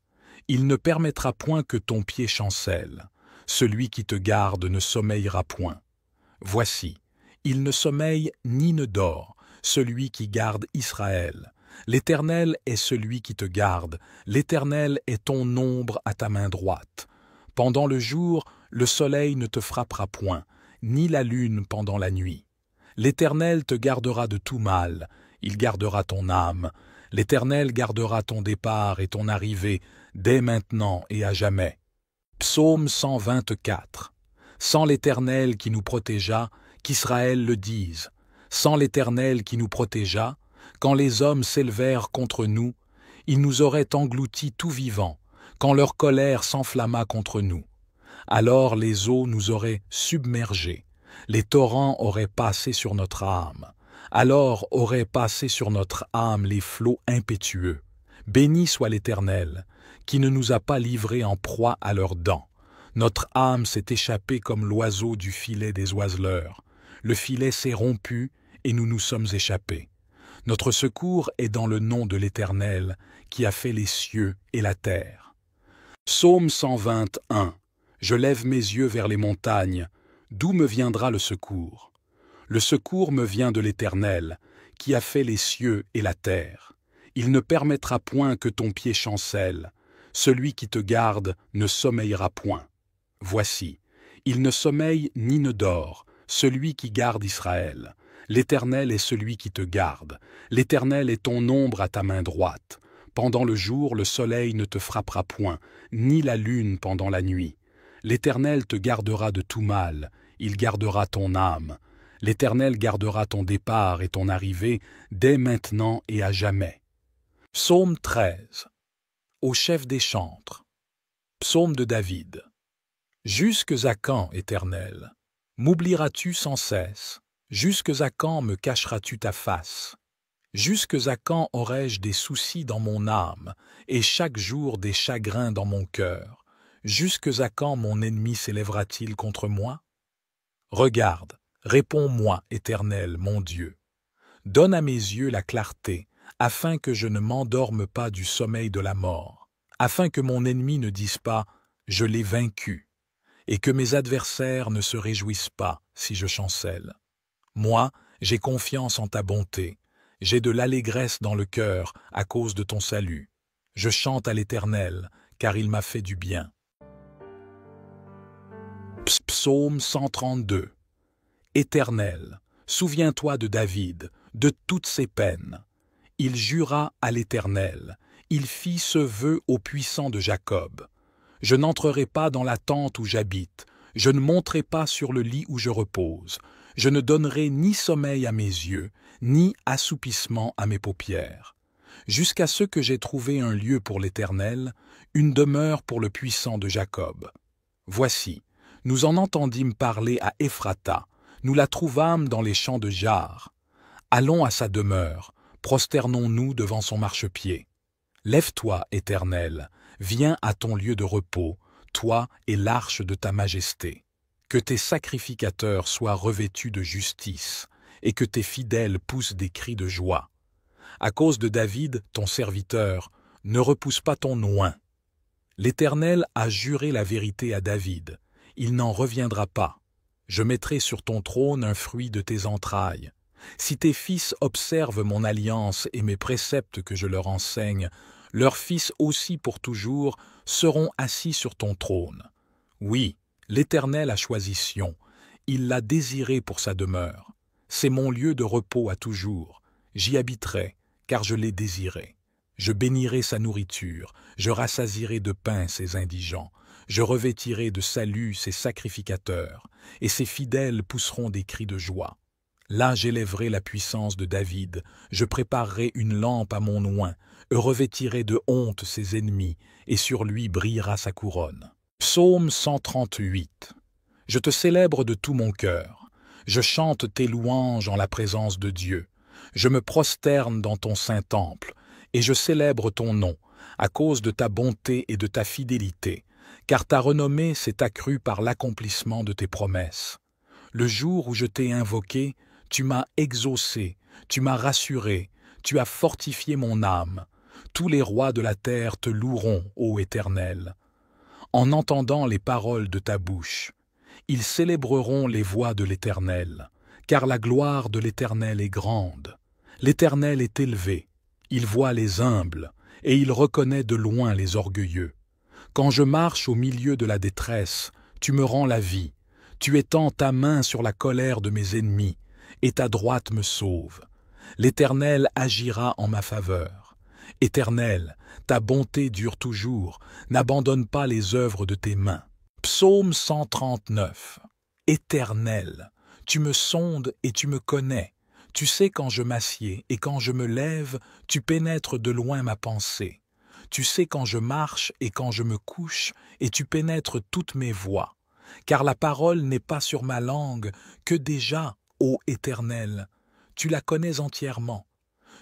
Il ne permettra point que ton pied chancelle. Celui qui te garde ne sommeillera point. Voici, il ne sommeille ni ne dort, celui qui garde Israël. L'Éternel est celui qui te garde, l'Éternel est ton ombre à ta main droite. Pendant le jour, le soleil ne te frappera point, ni la lune pendant la nuit. L'Éternel te gardera de tout mal, il gardera ton âme. L'Éternel gardera ton départ et ton arrivée, dès maintenant et à jamais. Psaume 124. Sans l'Éternel qui nous protégea, qu'Israël le dise. Sans l'Éternel qui nous protégea, quand les hommes s'élevèrent contre nous, ils nous auraient engloutis tout vivants, quand leur colère s'enflamma contre nous. Alors les eaux nous auraient submergés, les torrents auraient passé sur notre âme. Alors auraient passé sur notre âme les flots impétueux. Béni soit l'Éternel, qui ne nous a pas livrés en proie à leurs dents. Notre âme s'est échappée comme l'oiseau du filet des oiseleurs. Le filet s'est rompu et nous nous sommes échappés. Notre secours est dans le nom de l'Éternel, qui a fait les cieux et la terre. Psaume 121. Je lève mes yeux vers les montagnes. D'où me viendra le secours? Le secours me vient de l'Éternel, qui a fait les cieux et la terre. Il ne permettra point que ton pied chancelle. Celui qui te garde ne sommeillera point. Voici, il ne sommeille ni ne dort, celui qui garde Israël. L'Éternel est celui qui te garde. L'Éternel est ton ombre à ta main droite. Pendant le jour, le soleil ne te frappera point, ni la lune pendant la nuit. L'Éternel te gardera de tout mal, il gardera ton âme. L'Éternel gardera ton départ et ton arrivée dès maintenant et à jamais. Psaume 13. Au chef des chantres. Psaume de David. Jusques à quand, Éternel? M'oublieras-tu sans cesse? Jusques à quand me cacheras-tu ta face? Jusques à quand aurai-je des soucis dans mon âme, et chaque jour des chagrins dans mon cœur? Jusques à quand mon ennemi s'élèvera-t-il contre moi? Regarde, réponds-moi, Éternel, mon Dieu. Donne à mes yeux la clarté, afin que je ne m'endorme pas du sommeil de la mort, afin que mon ennemi ne dise pas « je l'ai vaincu », et que mes adversaires ne se réjouissent pas si je chancelle. Moi, j'ai confiance en ta bonté, j'ai de l'allégresse dans le cœur à cause de ton salut. Je chante à l'Éternel, car il m'a fait du bien. Psaume 132. Éternel, souviens-toi de David, de toutes ses peines. Il jura à l'Éternel, il fit ce vœu au puissant de Jacob. Je n'entrerai pas dans la tente où j'habite, je ne monterai pas sur le lit où je repose. Je ne donnerai ni sommeil à mes yeux, ni assoupissement à mes paupières, jusqu'à ce que j'aie trouvé un lieu pour l'Éternel, une demeure pour le puissant de Jacob. Voici, nous en entendîmes parler à Ephrata, nous la trouvâmes dans les champs de Jar. Allons à sa demeure, prosternons-nous devant son marchepied. Lève-toi, Éternel, viens à ton lieu de repos, toi et l'arche de ta majesté. Que tes sacrificateurs soient revêtus de justice, et que tes fidèles poussent des cris de joie. À cause de David, ton serviteur, ne repousse pas ton oint. L'Éternel a juré la vérité à David, il n'en reviendra pas. Je mettrai sur ton trône un fruit de tes entrailles. Si tes fils observent mon alliance et mes préceptes que je leur enseigne, leurs fils aussi pour toujours seront assis sur ton trône. Oui, l'Éternel a choisi Sion, il l'a désiré pour sa demeure. C'est mon lieu de repos à toujours. J'y habiterai, car je l'ai désiré. Je bénirai sa nourriture, je rassasierai de pain ses indigents. Je revêtirai de salut ses sacrificateurs, et ses fidèles pousseront des cris de joie. Là j'élèverai la puissance de David, je préparerai une lampe à mon oint, je revêtirai de honte ses ennemis, et sur lui brillera sa couronne. Psaume 138. Je te célèbre de tout mon cœur. Je chante tes louanges en la présence de Dieu. Je me prosterne dans ton saint temple, et je célèbre ton nom, à cause de ta bonté et de ta fidélité, car ta renommée s'est accrue par l'accomplissement de tes promesses. Le jour où je t'ai invoqué, tu m'as exaucé, tu m'as rassuré, Tu as fortifié mon âme. Tous les rois de la terre te loueront, ô Éternel. En entendant les paroles de ta bouche, ils célébreront les voies de l'Éternel, car la gloire de l'Éternel est grande. L'Éternel est élevé, il voit les humbles, et il reconnaît de loin les orgueilleux. Quand je marche au milieu de la détresse, tu me rends la vie. Tu étends ta main sur la colère de mes ennemis, et ta droite me sauve. L'Éternel agira en ma faveur. Éternel, ta bonté dure toujours, n'abandonne pas les œuvres de tes mains. Psaume 139. Éternel, tu me sondes et tu me connais. Tu sais quand je m'assieds et quand je me lève, tu pénètres de loin ma pensée. Tu sais quand je marche et quand je me couche, et tu pénètres toutes mes voies. Car la parole n'est pas sur ma langue, que déjà, ô Éternel, tu la connais entièrement.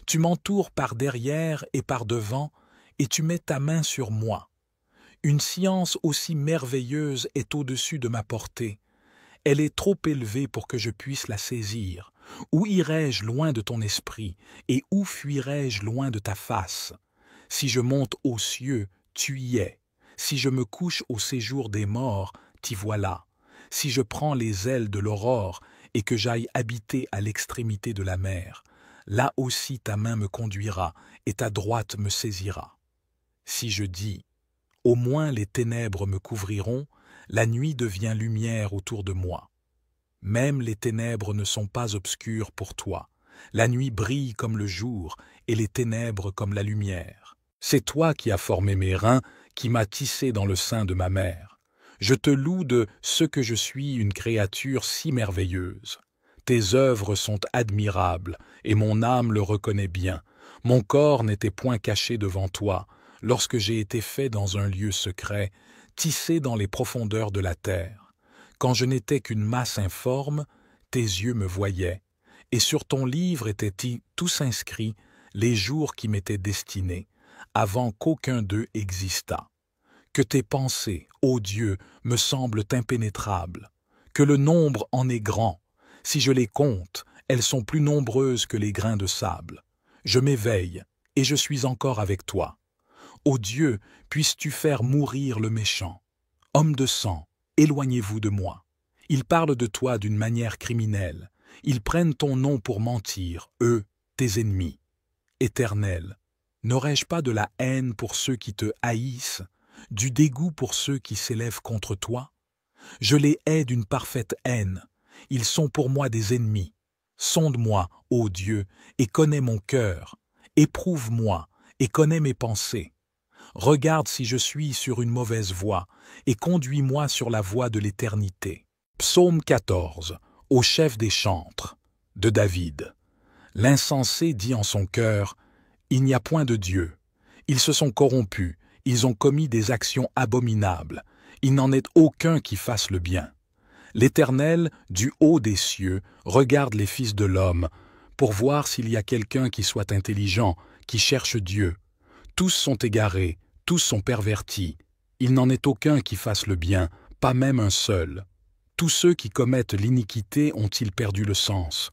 Tu m'entoures par derrière et par devant, et tu mets ta main sur moi. Une science aussi merveilleuse est au-dessus de ma portée. Elle est trop élevée pour que je puisse la saisir. Où irai-je loin de ton esprit, et où fuirai-je loin de ta face? Si je monte aux cieux, tu y es. Si je me couche au séjour des morts, t'y voilà. Si je prends les ailes de l'aurore, et que j'aille habiter à l'extrémité de la mer, là aussi ta main me conduira, et ta droite me saisira. Si je dis, au moins les ténèbres me couvriront, la nuit devient lumière autour de moi. Même les ténèbres ne sont pas obscures pour toi. La nuit brille comme le jour, et les ténèbres comme la lumière. C'est toi qui as formé mes reins, qui m'as tissé dans le sein de ma mère. Je te loue de ce que je suis une créature si merveilleuse. Tes œuvres sont admirables, et mon âme le reconnaît bien. Mon corps n'était point caché devant toi, lorsque j'ai été fait dans un lieu secret, tissé dans les profondeurs de la terre. Quand je n'étais qu'une masse informe, tes yeux me voyaient, et sur ton livre étaient tous inscrits les jours qui m'étaient destinés, avant qu'aucun d'eux existât. Que tes pensées, ô Dieu, me semblent impénétrables, que le nombre en est grand. Si je les compte, elles sont plus nombreuses que les grains de sable. Je m'éveille, et je suis encore avec toi. Ô Dieu, puisses-tu faire mourir le méchant. Homme de sang, éloignez-vous de moi. Ils parlent de toi d'une manière criminelle. Ils prennent ton nom pour mentir, eux, tes ennemis. Éternel, n'aurais-je pas de la haine pour ceux qui te haïssent, du dégoût pour ceux qui s'élèvent contre toi? Je les hais d'une parfaite haine. Ils sont pour moi des ennemis. Sonde-moi, ô Dieu, et connais mon cœur. Éprouve-moi, et connais mes pensées. Regarde si je suis sur une mauvaise voie, et conduis-moi sur la voie de l'éternité. Psaume 14, au chef des chantres, de David. L'insensé dit en son cœur, « Il n'y a point de Dieu. Ils se sont corrompus, ils ont commis des actions abominables. Il n'en est aucun qui fasse le bien. L'Éternel, du haut des cieux, regarde les fils de l'homme, pour voir s'il y a quelqu'un qui soit intelligent, qui cherche Dieu. Tous sont égarés, tous sont pervertis. Il n'en est aucun qui fasse le bien, pas même un seul. Tous ceux qui commettent l'iniquité ont-ils perdu le sens?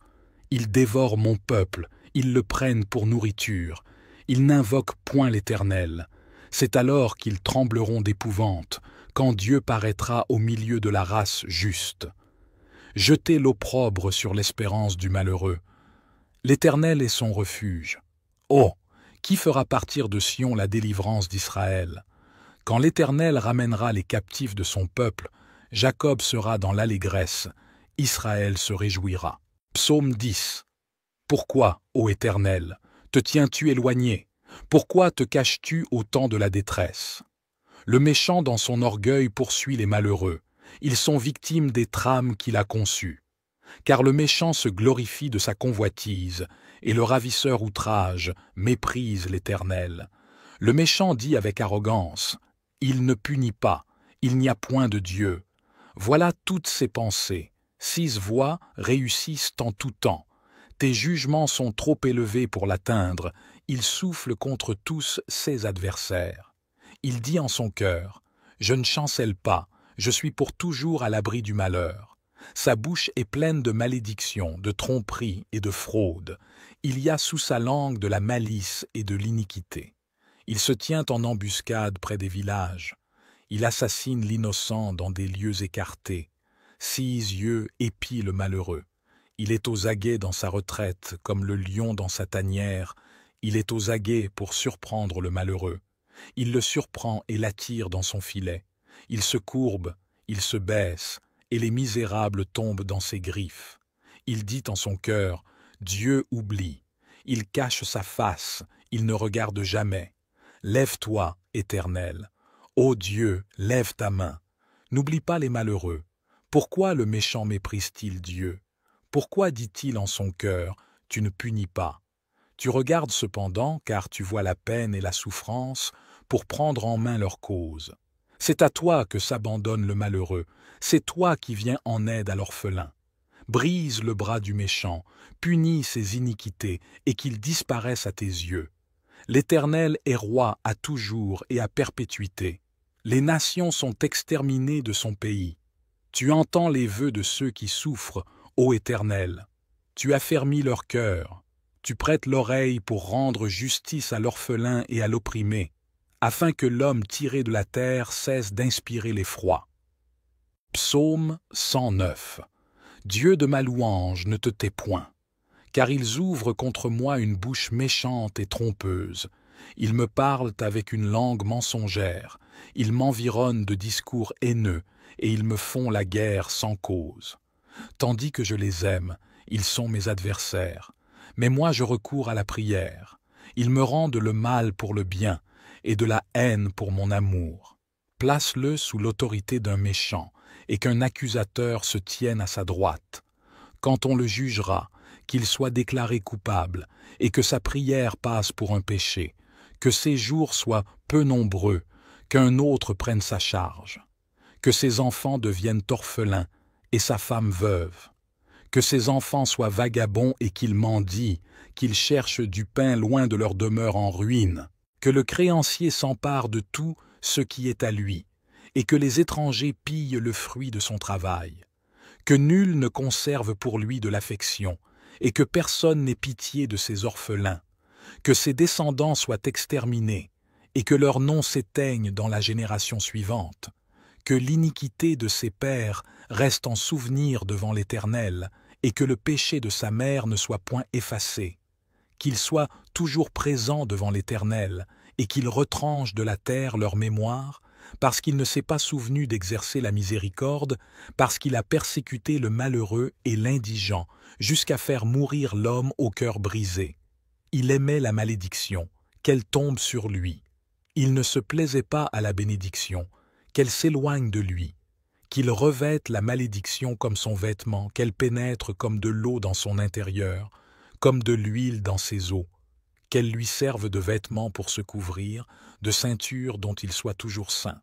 Ils dévorent mon peuple, ils le prennent pour nourriture. Ils n'invoquent point l'Éternel. C'est alors qu'ils trembleront d'épouvante, quand Dieu paraîtra au milieu de la race juste. Jetez l'opprobre sur l'espérance du malheureux. L'Éternel est son refuge. Oh! Qui fera partir de Sion la délivrance d'Israël? Quand l'Éternel ramènera les captifs de son peuple, Jacob sera dans l'allégresse, Israël se réjouira. Psaume 10. Pourquoi, ô Éternel, te tiens-tu éloigné? Pourquoi te caches-tu au temps de la détresse? Le méchant dans son orgueil poursuit les malheureux. Ils sont victimes des trames qu'il a conçues. Car le méchant se glorifie de sa convoitise, et le ravisseur outrage, méprise l'Éternel. Le méchant dit avec arrogance, « Il ne punit pas, il n'y a point de Dieu. » Voilà toutes ses pensées. 6 voies réussissent en tout temps. Tes jugements sont trop élevés pour l'atteindre. Il souffle contre tous ses adversaires. Il dit en son cœur, « Je ne chancelle pas, je suis pour toujours à l'abri du malheur. » Sa bouche est pleine de malédictions, de tromperies et de fraudes. Il y a sous sa langue de la malice et de l'iniquité. Il se tient en embuscade près des villages. Il assassine l'innocent dans des lieux écartés. 6 yeux épient le malheureux. Il est aux aguets dans sa retraite, comme le lion dans sa tanière. Il est aux aguets pour surprendre le malheureux. Il le surprend et l'attire dans son filet. Il se courbe, il se baisse, et les misérables tombent dans ses griffes. Il dit en son cœur, « Dieu oublie ». Il cache sa face, il ne regarde jamais. Lève-toi, Éternel. Ô Dieu, lève ta main. N'oublie pas les malheureux. Pourquoi le méchant méprise-t-il Dieu? Pourquoi dit-il en son cœur, « Tu ne punis pas ». Tu regardes cependant, car tu vois la peine et la souffrance, pour prendre en main leur cause. C'est à toi que s'abandonne le malheureux, c'est toi qui viens en aide à l'orphelin. Brise le bras du méchant, punis ses iniquités, et qu'il disparaisse à tes yeux. L'Éternel est roi à toujours et à perpétuité. Les nations sont exterminées de son pays. Tu entends les vœux de ceux qui souffrent, ô Éternel. Tu affermis leur cœur. Tu prêtes l'oreille pour rendre justice à l'orphelin et à l'opprimé, afin que l'homme tiré de la terre cesse d'inspirer l'effroi. Psaume 109. Dieu de ma louange, ne te tais point, car ils ouvrent contre moi une bouche méchante et trompeuse. Ils me parlent avec une langue mensongère, ils m'environnent de discours haineux, et ils me font la guerre sans cause. Tandis que je les aime, ils sont mes adversaires. Mais moi je recours à la prière. Ils me rendent le mal pour le bien, et de la haine pour mon amour. Place-le sous l'autorité d'un méchant, et qu'un accusateur se tienne à sa droite. Quand on le jugera, qu'il soit déclaré coupable, et que sa prière passe pour un péché, que ses jours soient peu nombreux, qu'un autre prenne sa charge, que ses enfants deviennent orphelins, et sa femme veuve, que ses enfants soient vagabonds et qu'ils mendient, qu'ils cherchent du pain loin de leur demeure en ruine, que le créancier s'empare de tout ce qui est à lui, et que les étrangers pillent le fruit de son travail, que nul ne conserve pour lui de l'affection, et que personne n'ait pitié de ses orphelins, que ses descendants soient exterminés, et que leur nom s'éteigne dans la génération suivante, que l'iniquité de ses pères reste en souvenir devant l'Éternel, et que le péché de sa mère ne soit point effacé, qu'il soit toujours présent devant l'Éternel, et qu'il retranche de la terre leur mémoire, parce qu'il ne s'est pas souvenu d'exercer la miséricorde, parce qu'il a persécuté le malheureux et l'indigent, jusqu'à faire mourir l'homme au cœur brisé. Il aimait la malédiction, qu'elle tombe sur lui. Il ne se plaisait pas à la bénédiction, qu'elle s'éloigne de lui, qu'il revête la malédiction comme son vêtement, qu'elle pénètre comme de l'eau dans son intérieur, comme de l'huile dans ses os, qu'elle lui serve de vêtement pour se couvrir, de ceinture dont il soit toujours saint,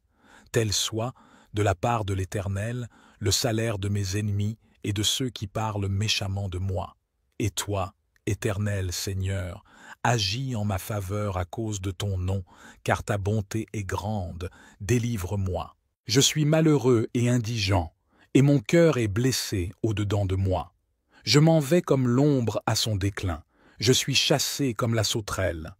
tel soit, de la part de l'Éternel, le salaire de mes ennemis et de ceux qui parlent méchamment de moi. Et toi, Éternel Seigneur, agis en ma faveur à cause de ton nom, car ta bonté est grande, délivre-moi. Je suis malheureux et indigent, et mon cœur est blessé au-dedans de moi. Je m'en vais comme l'ombre à son déclin, je suis chassé comme la sauterelle.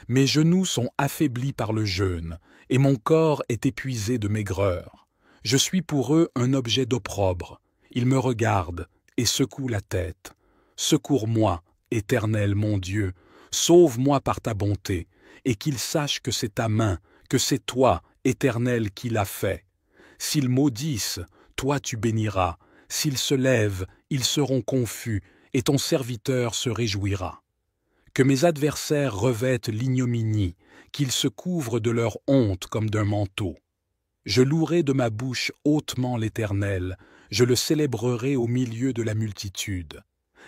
Mes genoux sont affaiblis par le jeûne, et mon corps est épuisé de maigreur. Je suis pour eux un objet d'opprobre. Ils me regardent et secouent la tête. Secours-moi, Éternel mon Dieu, sauve-moi par ta bonté, et qu'ils sachent que c'est ta main, que c'est toi, Éternel, qui l'as fait. S'ils maudissent, toi tu béniras. S'ils se lèvent, ils seront confus, et ton serviteur se réjouira. Que mes adversaires revêtent l'ignominie, qu'ils se couvrent de leur honte comme d'un manteau. Je louerai de ma bouche hautement l'Éternel, je le célébrerai au milieu de la multitude,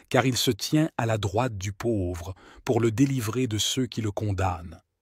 car il se tient à la droite du pauvre pour le délivrer de ceux qui le condamnent.